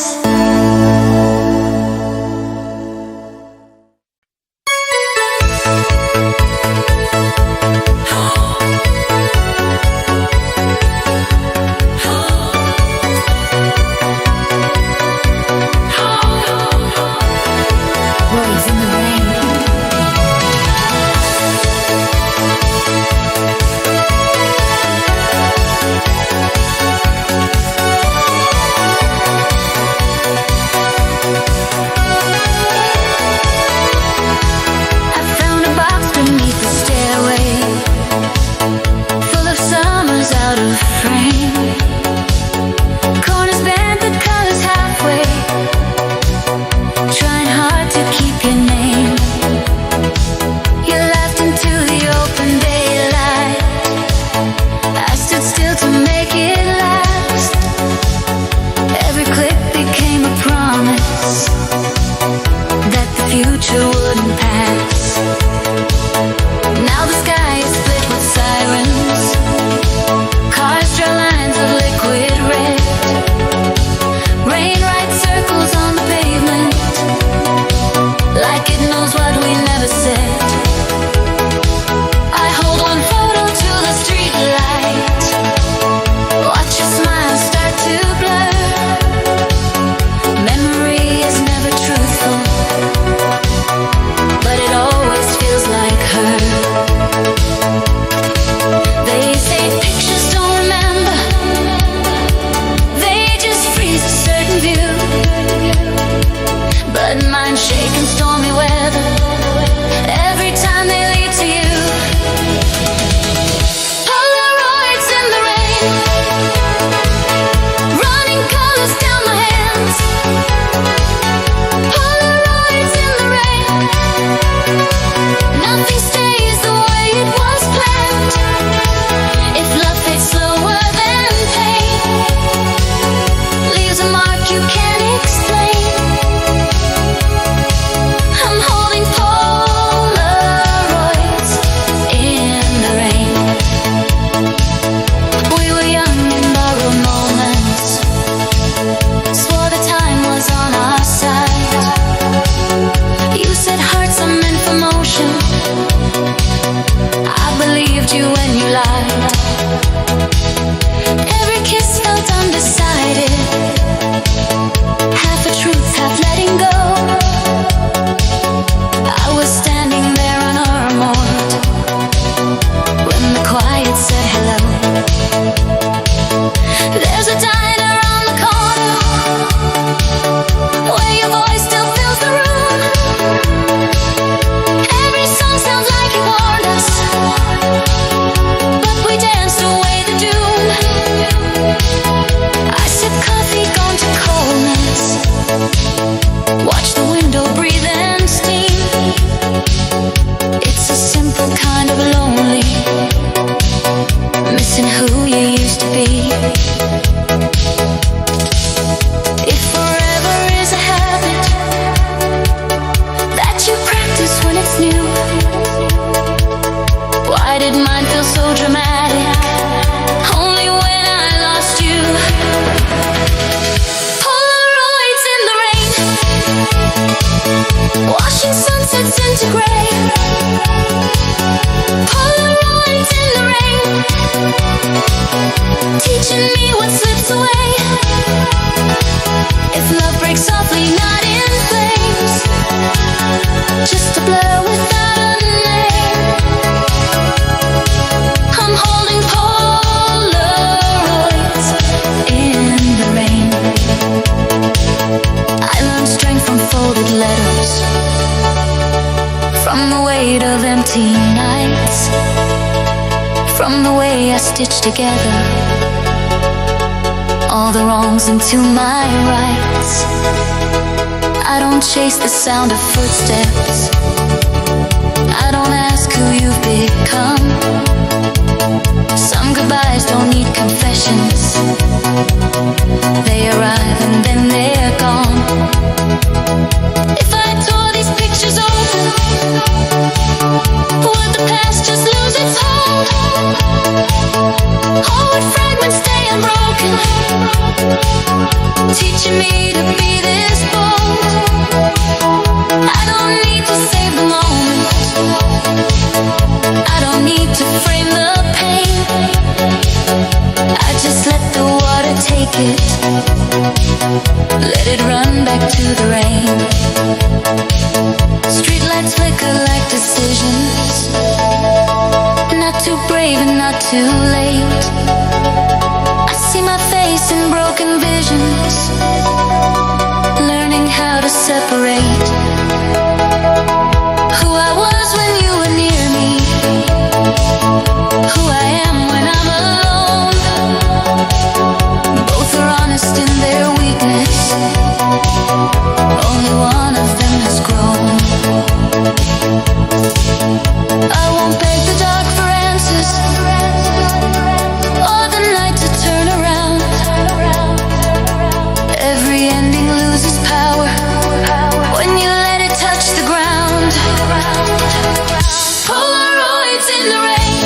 I'm stitched together all the wrongs into my rights. I don't chase the sound of footsteps. I don't ask who you've become. Some goodbyes don't need confessions. They arrive and then they're gone. If I tore these pictures open, would the past just lose its hold? Or would fragments stay unbroken, teaching me to be this bold? I don't need to save the moment. I don't need to frame the pain. I just let the water take it, let it run back to the rain. Streetlights flicker like decisions, not too brave and not too late. I see my face in broken visions, learning how to separate who I was when you were near me, who I am when I'm alone. Both are honest in their weakness, only one of them has grown. I won't beg the dark for answers, or the night to turn around. Every ending loses power when you let it touch the ground. Polaroids in the rain,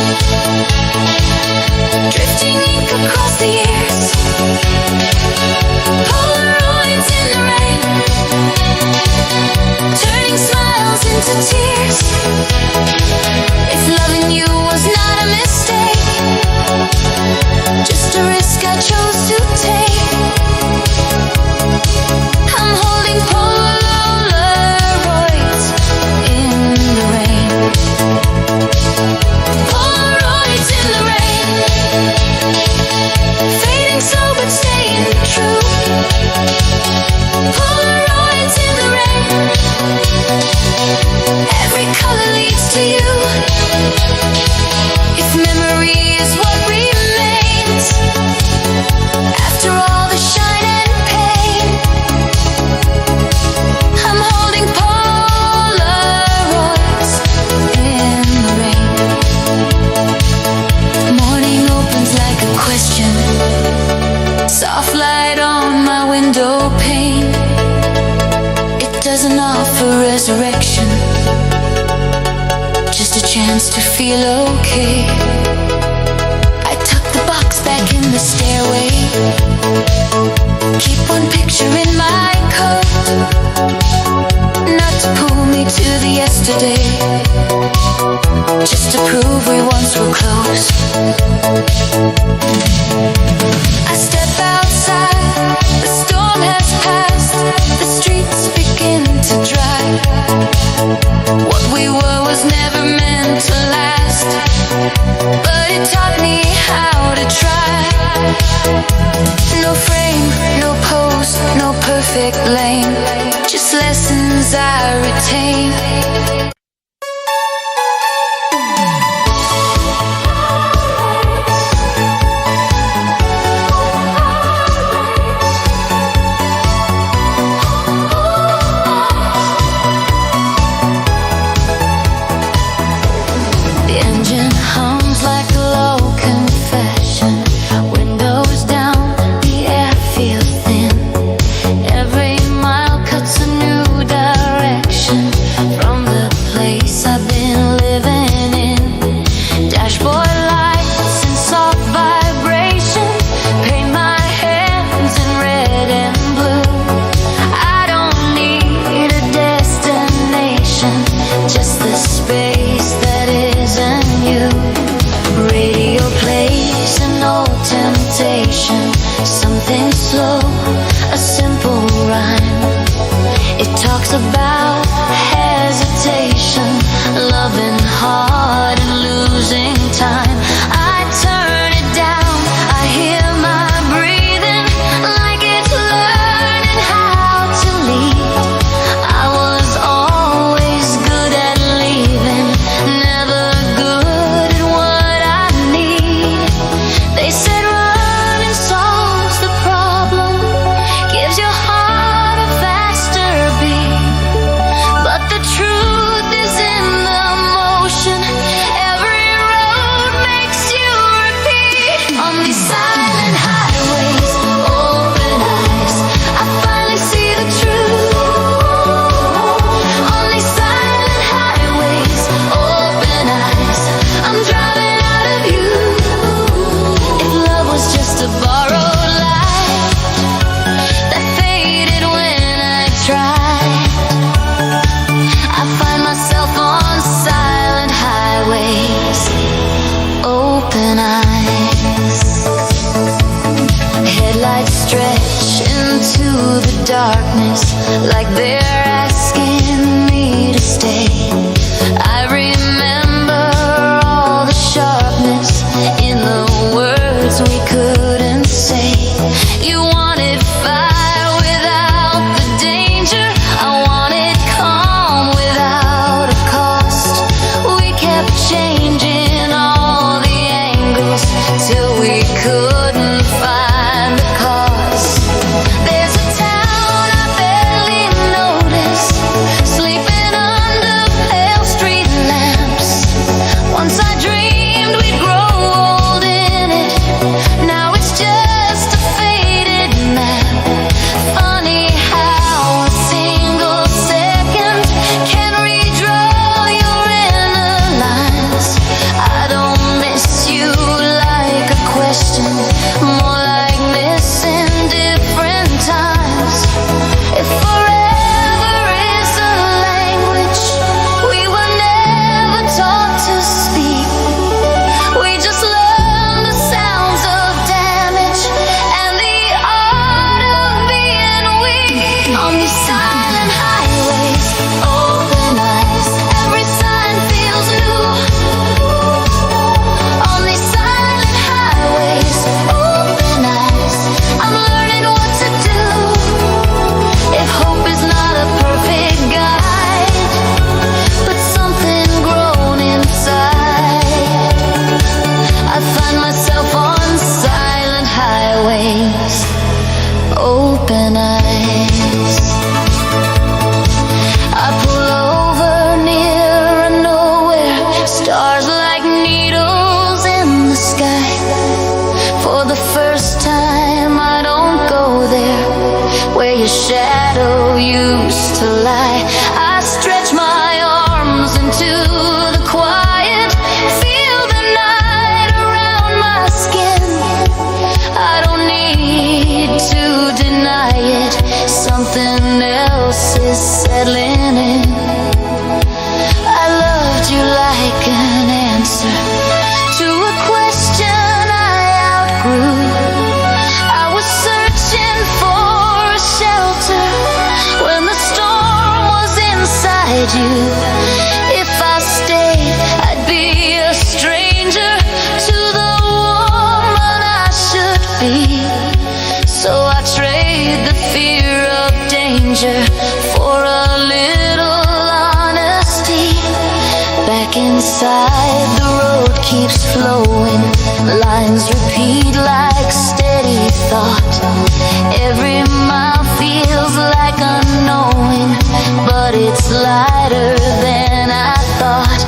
drifting ink across the years. Polaroids in the rain, turning smiles into tears. If loving you was not a mistake, just a risk I chose to take, I'm holding Polaroids in the rain. Polaroids in the rain, fading slow but staying true. Polaroids in the rain, every color leads to you. If memory is what remains after all the shine and pain, I'm holding Polaroids in the rain. Morning opens like a question, soft light on my window pane. It doesn't offer resurrection, just a chance to feel okay. I tuck the box back in the stairway, keep one picture in my coat, not to pull me to the yesterday, just to prove we once were close. I step outside, the storm has passed, the streets begin to dry. What we were was never meant to last, but it taught me how to try. No frame, no pose, no perfect lane, just lessons I retain. About hesitation, loving hard and losing time. I turn it down, I hear my breathing like it's learning how to lead. I was always good at leaving, never good at what I need. into the darkness, like they're asking me to stay. I remember all the sharpness in the words we couldn't say. You wanted fire without the danger, I wanted calm without a cost. We kept changing all the angles till we couldn't find the cause. There's a town I barely notice, sleeping under pale street lamps. Once I dreamed we'd grow old in it, now it's just a faded map. Funny how a single second can redraw your inner lines. I don't miss you like a question, more like missing different times. If forever is a language we were never taught to speak, we just learned the sounds of damage and the art of being weak. On these silent highways, open eyes, every sign feels new. On these silent highways, open eyes, I'm learning what to do. If hope is not a perfect guide, but something grown inside, I find myself on silent highways, open eyes. I pull over near a nowhere, stars like needles in the sky. For the first time I don't go there, where your shadow used to lie. I stretch my arms into the quiet, feel the night around my skin. I don't need to deny it, something else is settling in. I loved you like an answer to a question I outgrew. I was searching for a shelter when the storm was inside you. If I stayed, I'd be a stranger to the woman I should be. So I trade the fear of danger for a little honesty. Back inside, the road keeps flowing, lines repeat like steady thought. Every mile feels like unknowing, but it's lighter than I thought.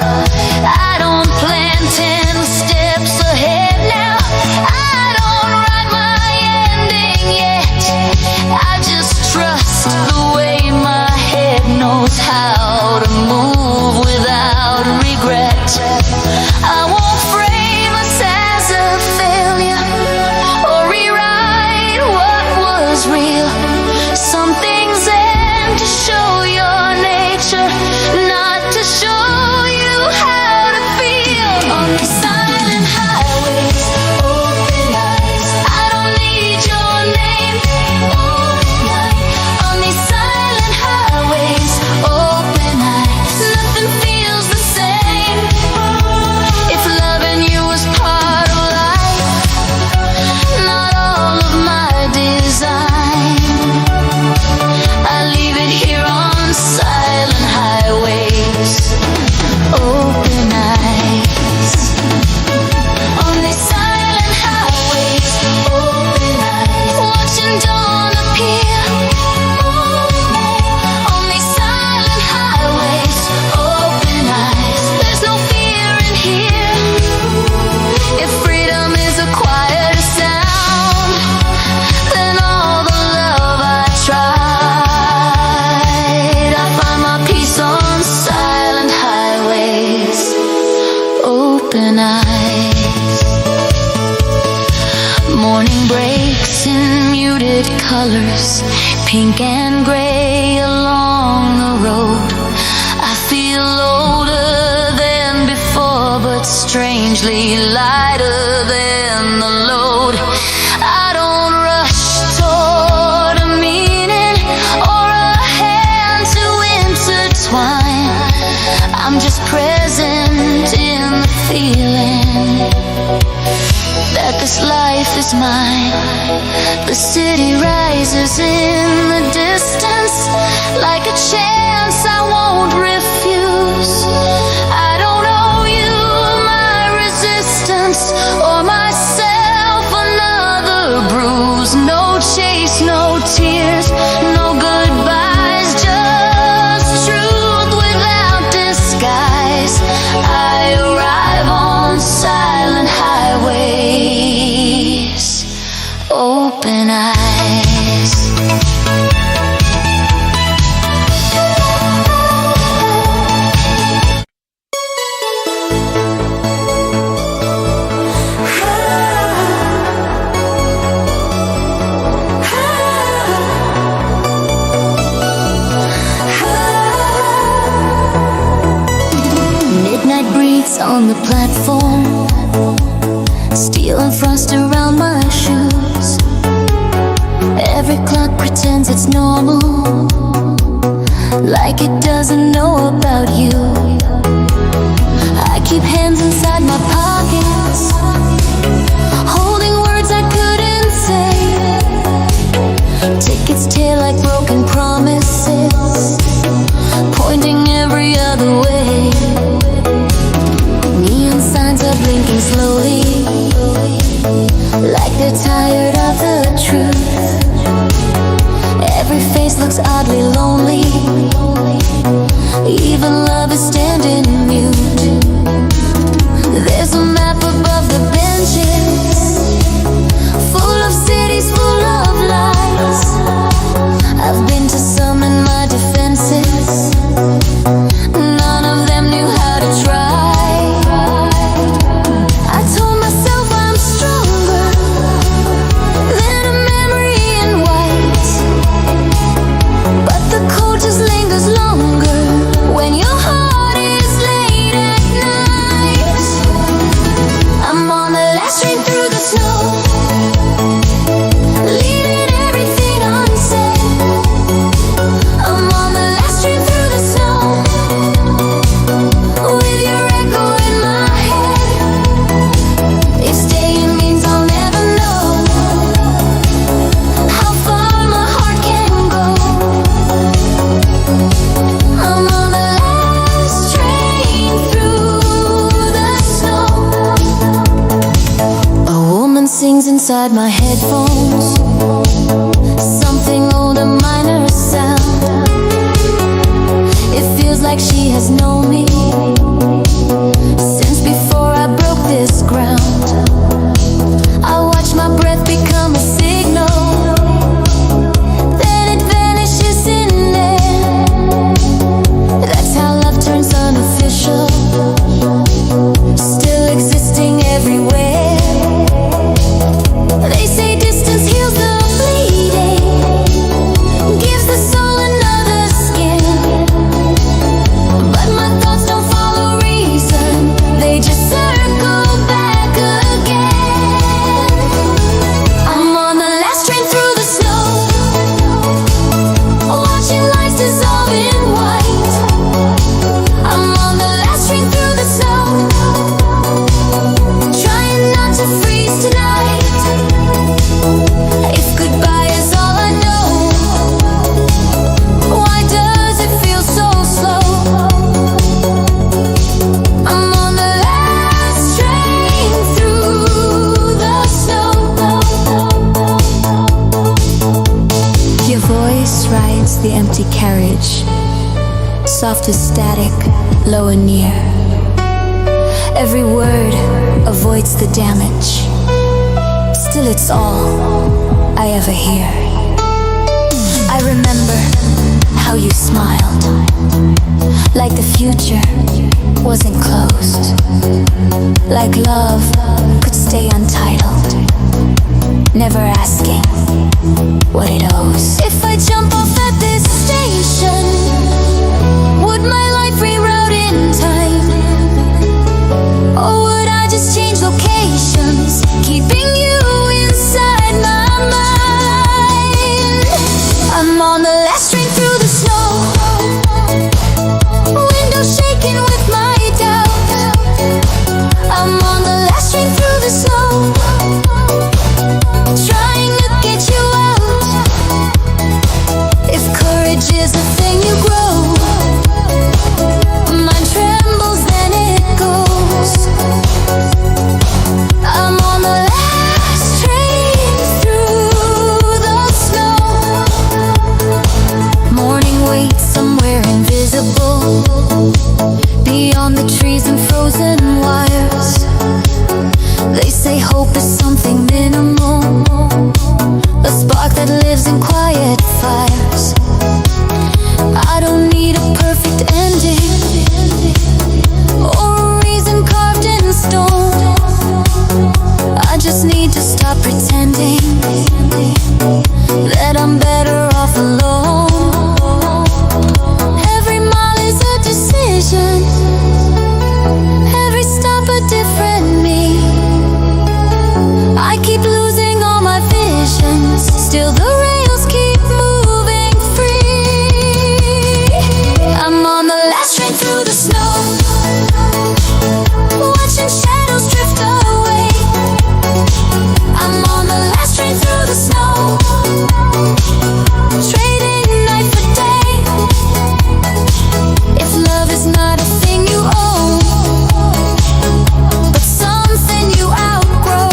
I don't plan 10 steps ahead now, I don't write my ending yet. I just trust the way my head knows how to move without regret. I won't frame us as a failure or rewrite what was real. Some things end to show your nature, not to show you how to feel. On these silent highways, open eyes, I don't need your name. Open eye. On these silent highways, open eyes, nothing feels the same. If loving you was part of life, not all of my design, I leave it here on silent highways, open eyes. On these silent highways, open eyes, watching dawn appear. On these silent highways, open eyes, there's no fear in here. If freedom is a quieter sound than all the love I tried, I find my peace on silent highways, open eyes. Morning breaks in muted colors, pink and gray along the road. I feel older than before, but strangely lighter than the load. I don't rush toward is mine. The city rises in the distance like a chance I won't refuse. I don't owe you my resistance or myself another bruise. No chase, no tears, no goodbyes, just truth without disguise. I arrive on silent highways, open eyes. Midnight breathes on the platform, steel and frost around my shoes. Every clock pretends it's normal, like it doesn't know about you. I keep hands inside my pockets, holding words I couldn't say. Tickets tear like broken promises, pointing every other way. Neon signs are blinking slowly, like they're tired of the truth. Every face looks oddly lonely, even love is standing mute. There's a map above the benches, full of cities, full of lies. I've been to some in my defenses, none of them knew how to try. I told myself I'm stronger than a memory in white, but the cold just lingers longer when your heart is late at night. I'm on the last train through the snow, leaving everything unsaid. I'm on the last train through the snow, with your echo in my head. If staying means I'll never know how far my heart can go. I'm on the last train through the snow. A woman sings inside my headphones, something old, a minor sound. It feels like she has known me since before I broke this ground. I watch my breath become a signal, then it vanishes in air. That's how love turns unofficial, still existing everywhere. They say distance heals the bleeding, gives the soul another skin. But my thoughts don't follow reason, they just circle back again. I'm on the last train through the snow, watching lights dissolve in white. I'm on the last train through the snow, trying not to freeze tonight. If goodbye is all I know, why does it feel so slow? I'm on the last train through the snow. Your voice rides the empty carriage, soft as static, low and near. Every word avoids the damage, still it's all I ever hear. I remember how you smiled, like the future wasn't closed, like love could stay untitled, never asking what it owes. If I jump off at this station, would my life reroute in time? Or would I just change locations, keeping you inside my mind? I'm on the last train through the snow, windows shaking with my doubt. I'm on the last train through the snow, quiet fires. I don't need a perfect ending or a reason carved in stone. I just need to stop pretending that I'm better off alone. Every mile is a decision, every stop a different me. I keep losing all my visions, still the rails keep moving free. I'm on the last train through the snow, watching shadows drift away. I'm on the last train through the snow, trading night for day. If love is not a thing you own, but something you outgrow,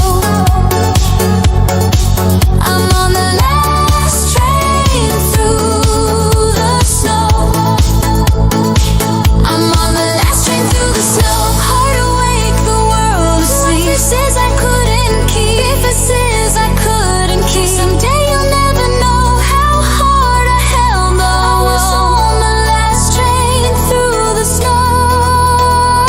I'm on the last train through the snow. I'm on the last train through the snow. Heart awake, the world asleep. Promises I couldn't keep, promises I couldn't keep. Someday you'll never know how hard I held on. I was on the last train through the snow.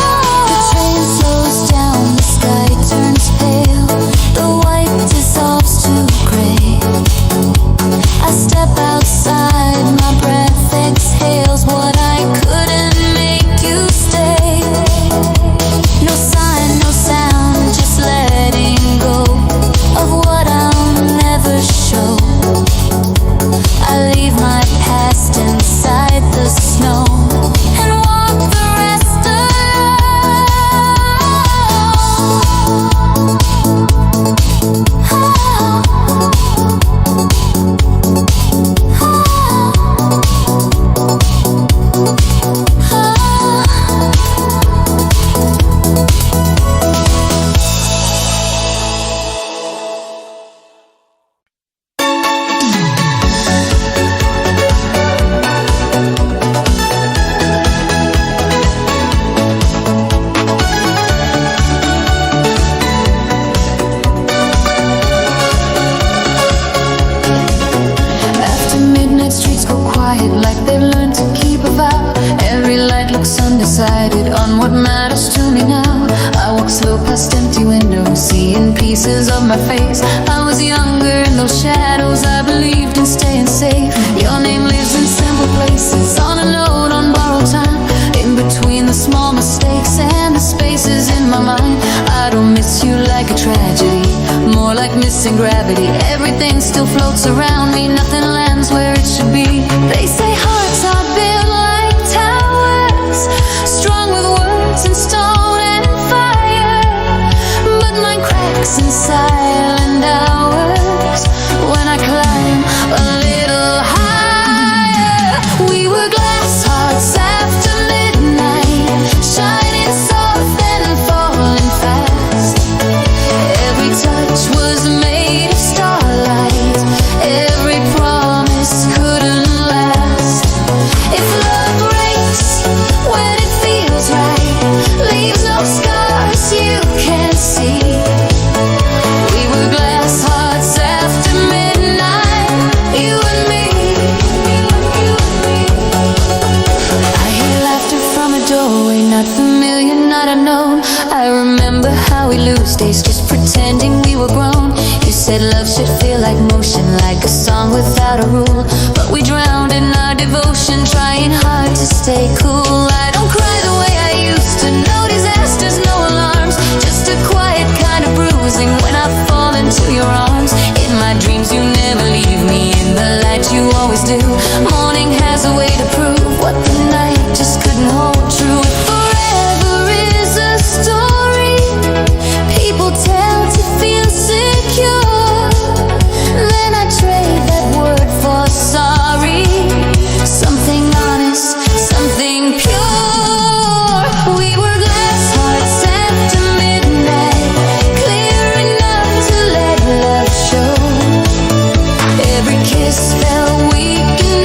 The train slows down, the sky turns pale, the white dissolves to gray. I step outside, my breath exhales what I couldn't make you stay. No sign, no sound, just letting go of what I'll never show. I leave my past inside the snow and walk the rest After midnight, streets go quiet like they've learned to keep a vow. Every light looks undecided on what matters to me now. I walk slow past empty windows, seeing pieces of my face. I was younger in those shadows, I believed in staying safe. Your name lives in simple places, on a note, on borrowed time, in between the small mistakes and the spaces in my mind. I don't miss you like a tragedy, more like missing gravity. Everything still floats around me, nothing lands where it should be. They say hearts are built like towers, strong with words and stone and fire, but mine cracks in silent hours when I climb a little higher. We were glass hearts after midnight, shining soft and falling fast. Every touch was made of starlight, every promise couldn't last. If love breaks when it feels right, leaves no scars you can't see. We were glass hearts after midnight, you and me. I hear laughter from a doorway, not familiar, not unknown. I remember how we lose days just pretending we were grown. You said love should feel like motion, like a song without a rule, but we drowned in our devotion, trying hard to stay cool. I don't cry the way I used to, no disasters, no alarms, just a quiet kind of bruising when I fall into your arms. In my dreams you never leave me, in the light you always do. Morning has a way to prove what the night just couldn't hold true. Forever is a story people tell to feel secure, then I trade that word for sorry. Something honest, something pure. We were glass hearts after midnight, clear enough to let love show. Every kiss felt weak and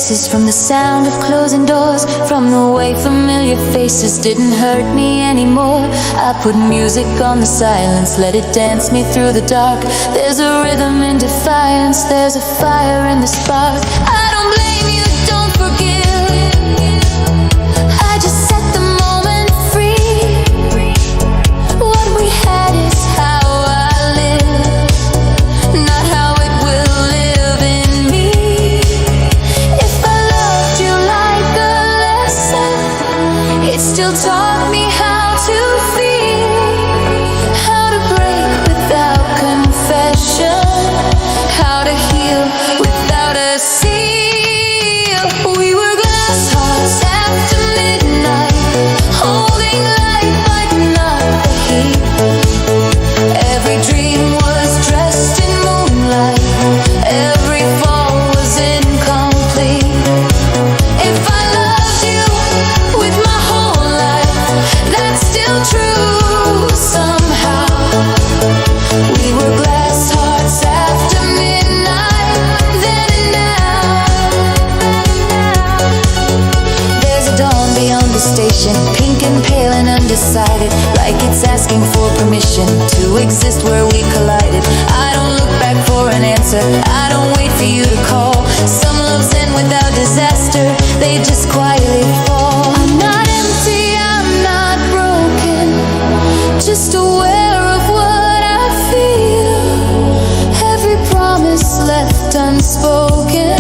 traces from the sound of closing doors, from the way familiar faces didn't hurt me anymore. I put music on the silence, let it dance me through the dark. There's a rhythm in defiance, there's a fire in the spark. I don't blame you, don't forgive. I just set the moment free. What we had is how I live, not how it will live in me. If I loved you like a lesson, it still taught me how to feel, how to break without confession, how to heal without a seal. We were glass hearts after midnight, holding light but not the heat. Every dream was dressed in moonlight, every fall was incomplete. If I loved you with my whole life, that's still true somehow. We were glass hearts after midnight, then and now. There's a dawn beyond the station, pink and pale and undecided, like it's asking for permission to exist where we collided. I don't look back for an answer, I don't wait for you to call. Some loves end without disaster, they just quietly fall. I'm not empty, I'm not broken, just aware of what I feel. Every promise left unspoken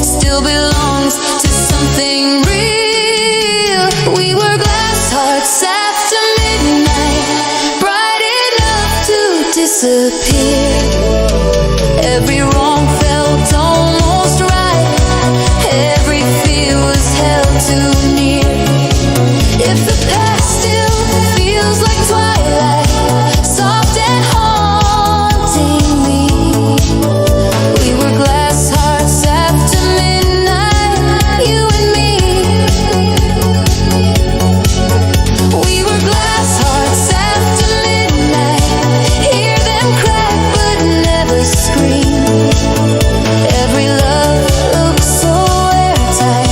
still belongs to something real. We were glass hearts after midnight, bright enough to disappear. Every wrong felt almost right, every fear was held too near. If the past still feels like twilight, soft and haunting me, we were glass hearts after midnight, you and me. We were glass hearts after midnight, hear them crack but never scream. Every love looks so airtight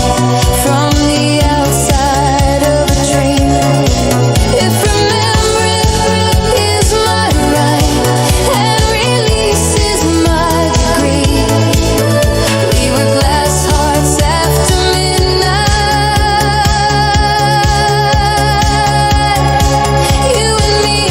from the outside of a dream. If remembering is my right and release is my degree, we were glass hearts after midnight, you and me.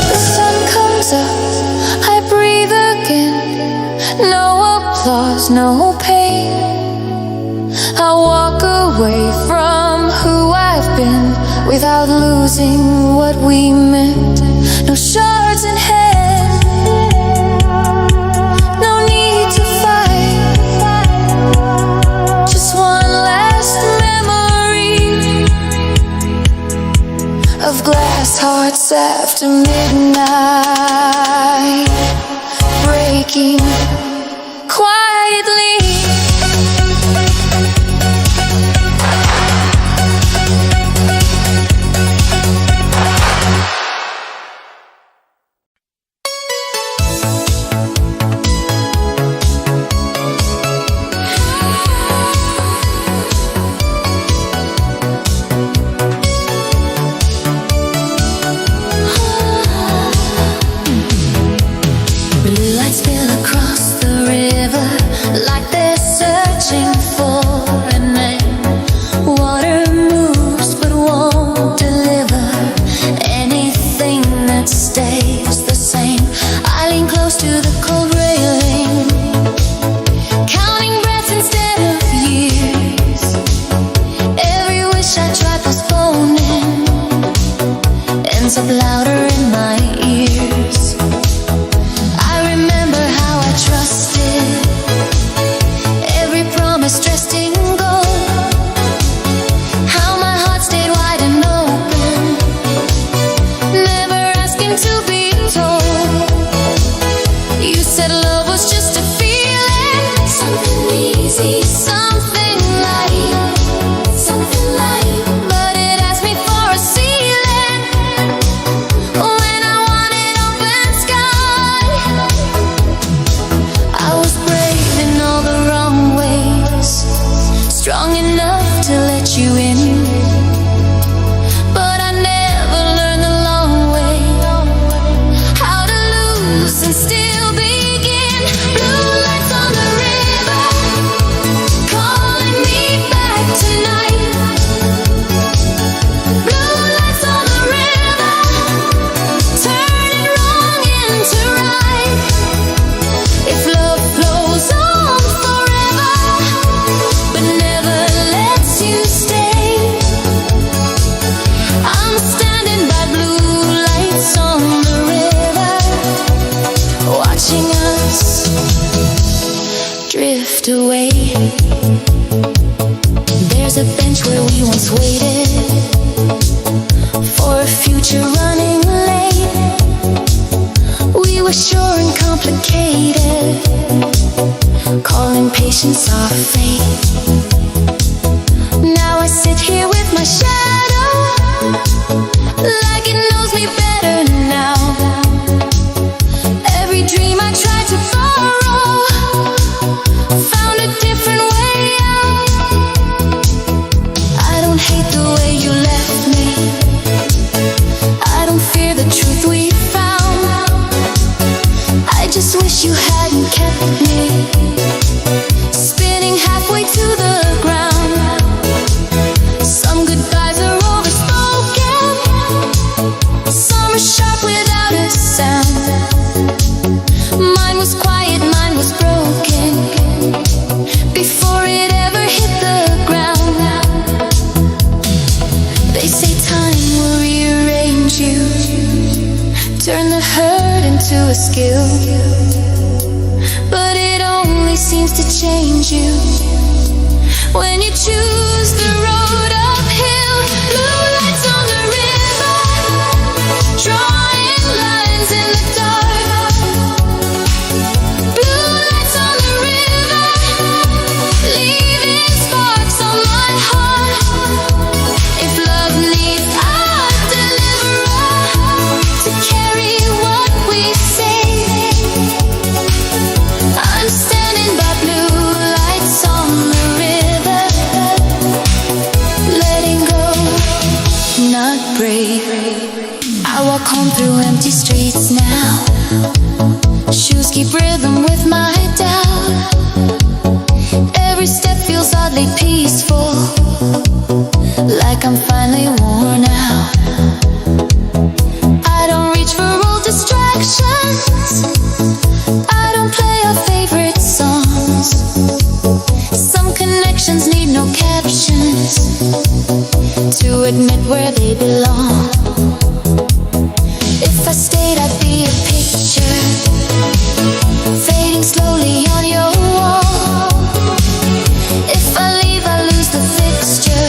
The sun comes up, I breathe again. No applause, no pain. I walk away from who I've been without losing what we meant. No shards in hand, no need to fight. Just one last memory of glass hearts after midnight, breaking quietly. Blue lights spill across the river like they're searching for an end. Water moves but won't deliver anything that stays the same. I lean close to the cold railing, counting breaths instead of years. Every wish I try postponing ends up louder in my ears. I remember how I trusted, every promise dressed in gold, how my heart stayed wide and open, never asking to be told. You said love was just a feeling, something easy, something were sure and complicated, calling patience our fate. Now I sit here with my shadow, like it knows me better now. Every dream I tried to borrow found a different way out. I don't hate the way you left me, I don't fear the truth we found. I just wish you hadn't kept me spinning halfway to the ground. Some goodbyes are overspoken, some are sharp without a sound. Mine was quiet, mine was broken, before it ever hit the ground. They say time will rearrange you, turn the hurt into a skill, but it only seems to change you when you choose the road uphill. Blue lights on the river, drawing lines in the dark. Blue lights on the river, leaving sparks on my heart. If love needs a deliverer to carry what we say, I'm standing by blue lights on the river, letting go, not brave. I walk home through empty streets now, shoes keep rhythm with my doubt. Every step feels oddly peaceful, like I'm finally worn out. I don't reach for old distractions, I don't play our favorite songs. Some connections need no captions to admit where they belong. If I stayed, I'd be a picture fading slowly on your wall. If I leave, I lose the fixture,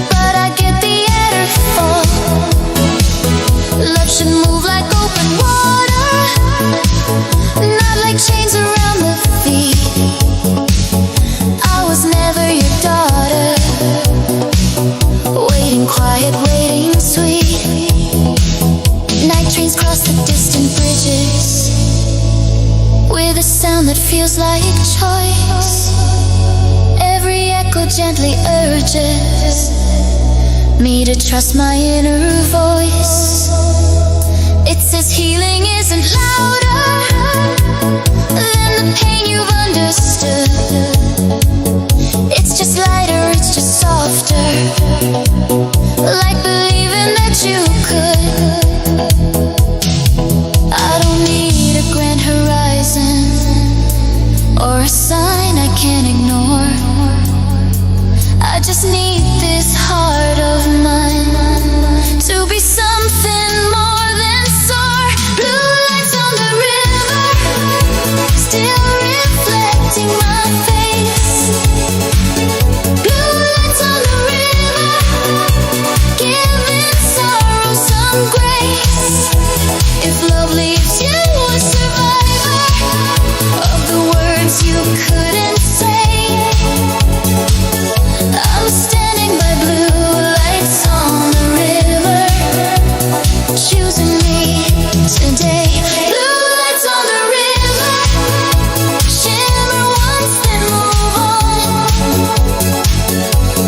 but I get the air fall. Love should move like open water, not like chains around the feet. I was never your daughter, waiting quiet, waiting sweet. Night trains cross the distant bridges with a sound that feels like choice. Every echo gently urges me to trust my inner voice. It says healing isn't louder than the pain you've understood. It's just lighter, it's just softer, like believing that you could. I don't need a grand horizon or a sign I can't ignore. I just need this heart of mine to be something more than soar. Blue lights on the river, still reflecting my face. Blue lights on the river, giving sorrow some grace. If love leaves you a survivor of the words you couldn't say, I'm standing by blue lights on the river, choosing me today. Blue lights on the river, shimmer once then move on.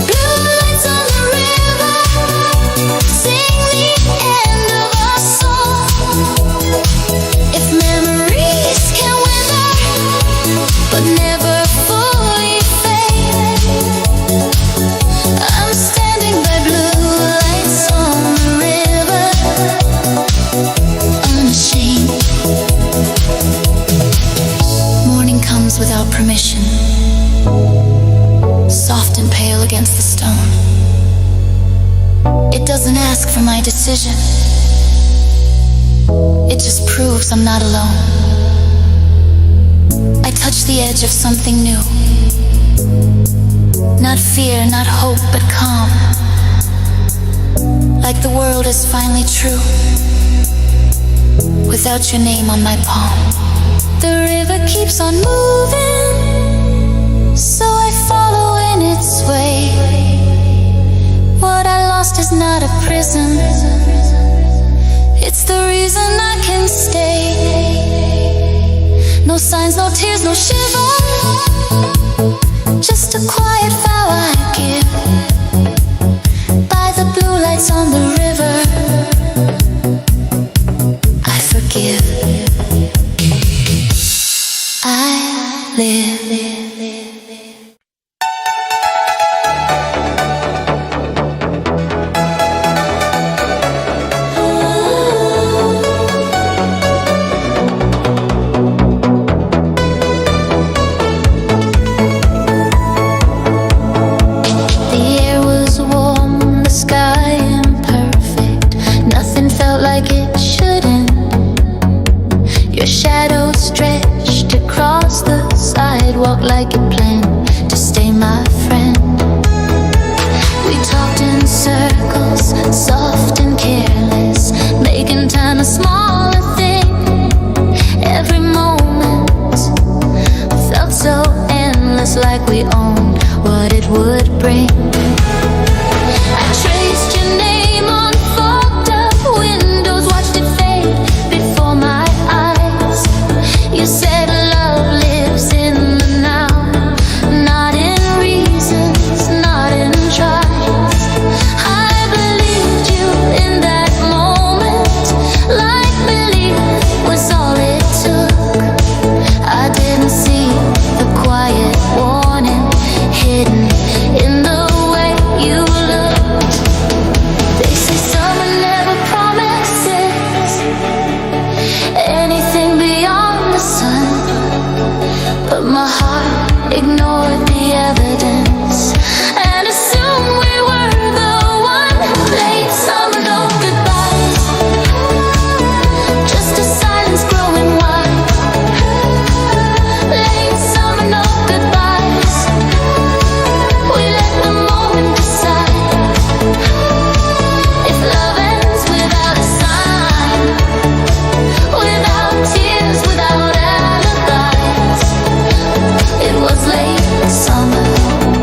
Blue lights on the river, sing the end of our song. If memories can wither but never fully fade, I'm standing by blue lights on the river, unashamed. Morning comes without permission, soft and pale against the stone. It doesn't ask for my decision, it just proves I'm not alone. I touch the edge of something new, not fear, not hope, but calm. Like the world is finally true, without your name on my palm. The river keeps on moving, so I follow in its way. What I lost is not a prison, it's the reason I can stay. No signs, no tears, no shiver, just a quiet vow I give. By the blue lights on the river, I forgive. I live. Walk like you planned to stay my friend. We talked in circles, soft and careless, making time a smaller thing. Every moment felt so endless, like we owned what it would bring. I traced your name on fogged up windows, watched it fade before my eyes. You said love lives in the now, not in reasons, not in tries. I believed you in that moment, like belief was all it took. I didn't see the quiet warning hidden in the way you looked. They say summer never promises anything beyond the sun, but my heart ignored the evidence and assumed we were the one. Late summer, no goodbyes, just a silence growing wide. Late summer, no goodbyes, we let the moment decide. If love ends without a sign, without tears, without alibis, it was late summer.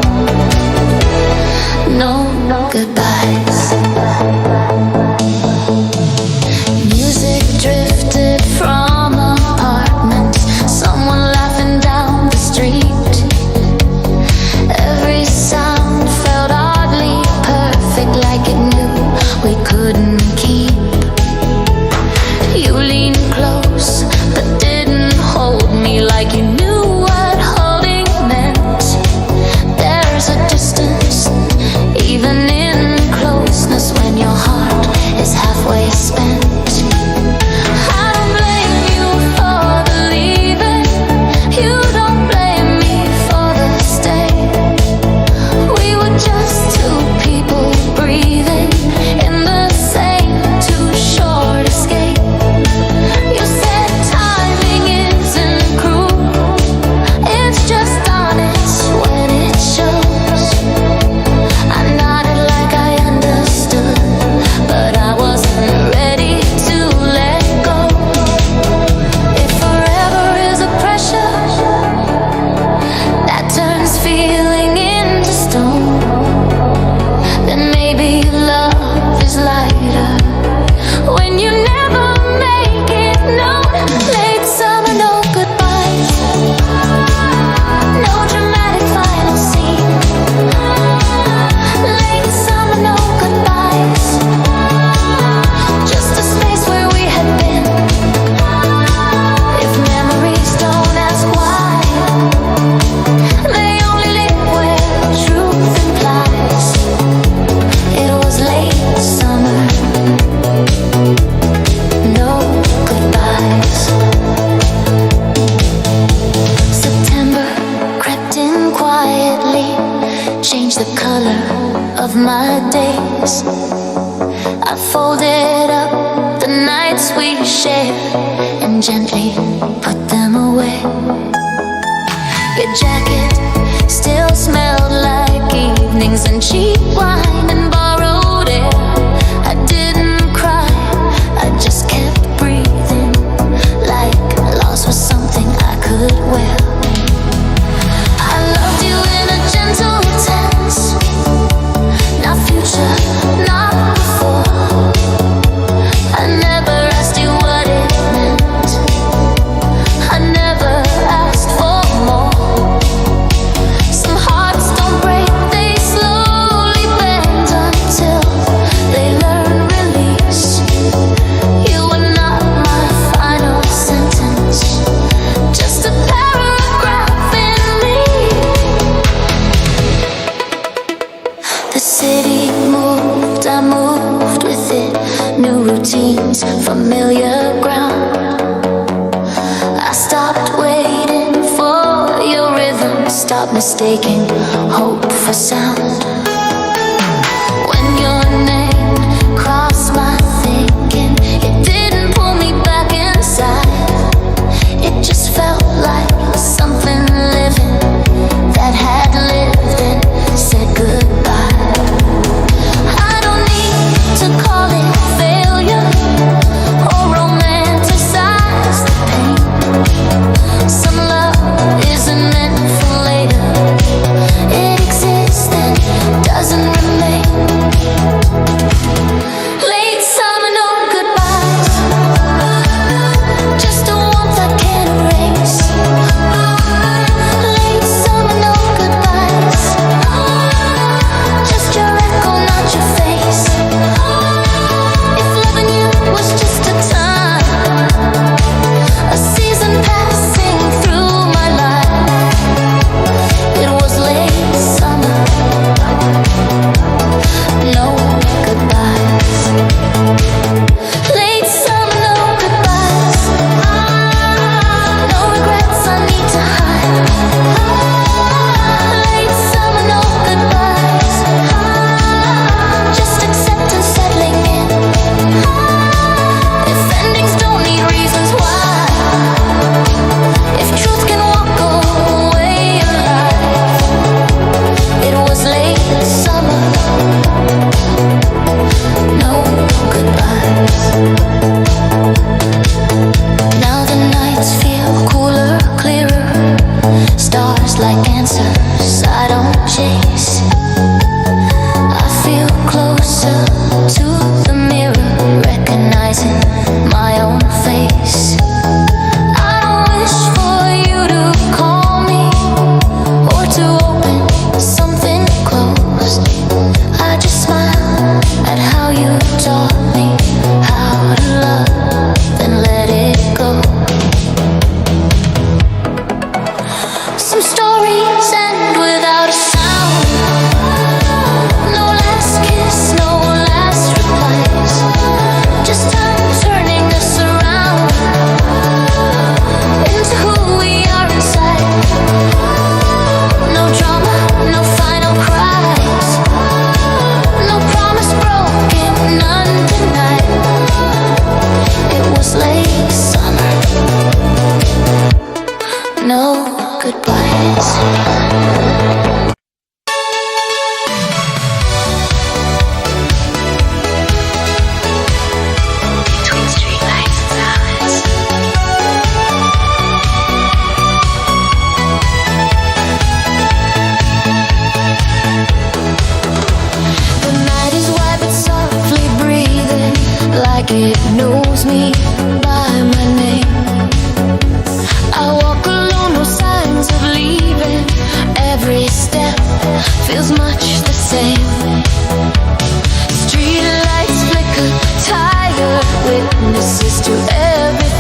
routines, familiar ground. I stopped waiting for your rhythm, stopped mistaking hope for sound. When your name crossed my thinking, it didn't pull me back inside. It just felt like something living that had lived and said goodbye. I don't need to call it failure or romanticize the pain. Some love isn't meant for later. It exists and doesn't remain. Late summer, no goodbyes. Just a warmth I can't erase. Late summer, no goodbyes. Just your echo, not your face. If loving you was just a time, a season passing through my life, it was late summer. No goodbyes. Late summer, no goodbyes. No regrets I need to hide. Late summer, no goodbyes. Just acceptance settling in. If endings don't need reasons why, if truth can walk away alive, it was late summer. No goodbyes. Now the nights feel cooler, clearer. Stars like answers I don't chase. I feel closer to the mirror, recognizing my own face. I don't wish for you to call me or to open something closed. I just smile at how you taught me how to love, then let it go. Some stories end without a sound. No last kiss, no last replies. Just time turning us around into who we are inside. No drama, no final cries. No promise broken, none denied. It was late summer. No goodbyes. Between streetlights and salads. The night is wide but softly breathing, like it knows me by my name. I walk alone, no signs of leaving. Every step feels much the same. Street lights flicker, tired witnesses to everything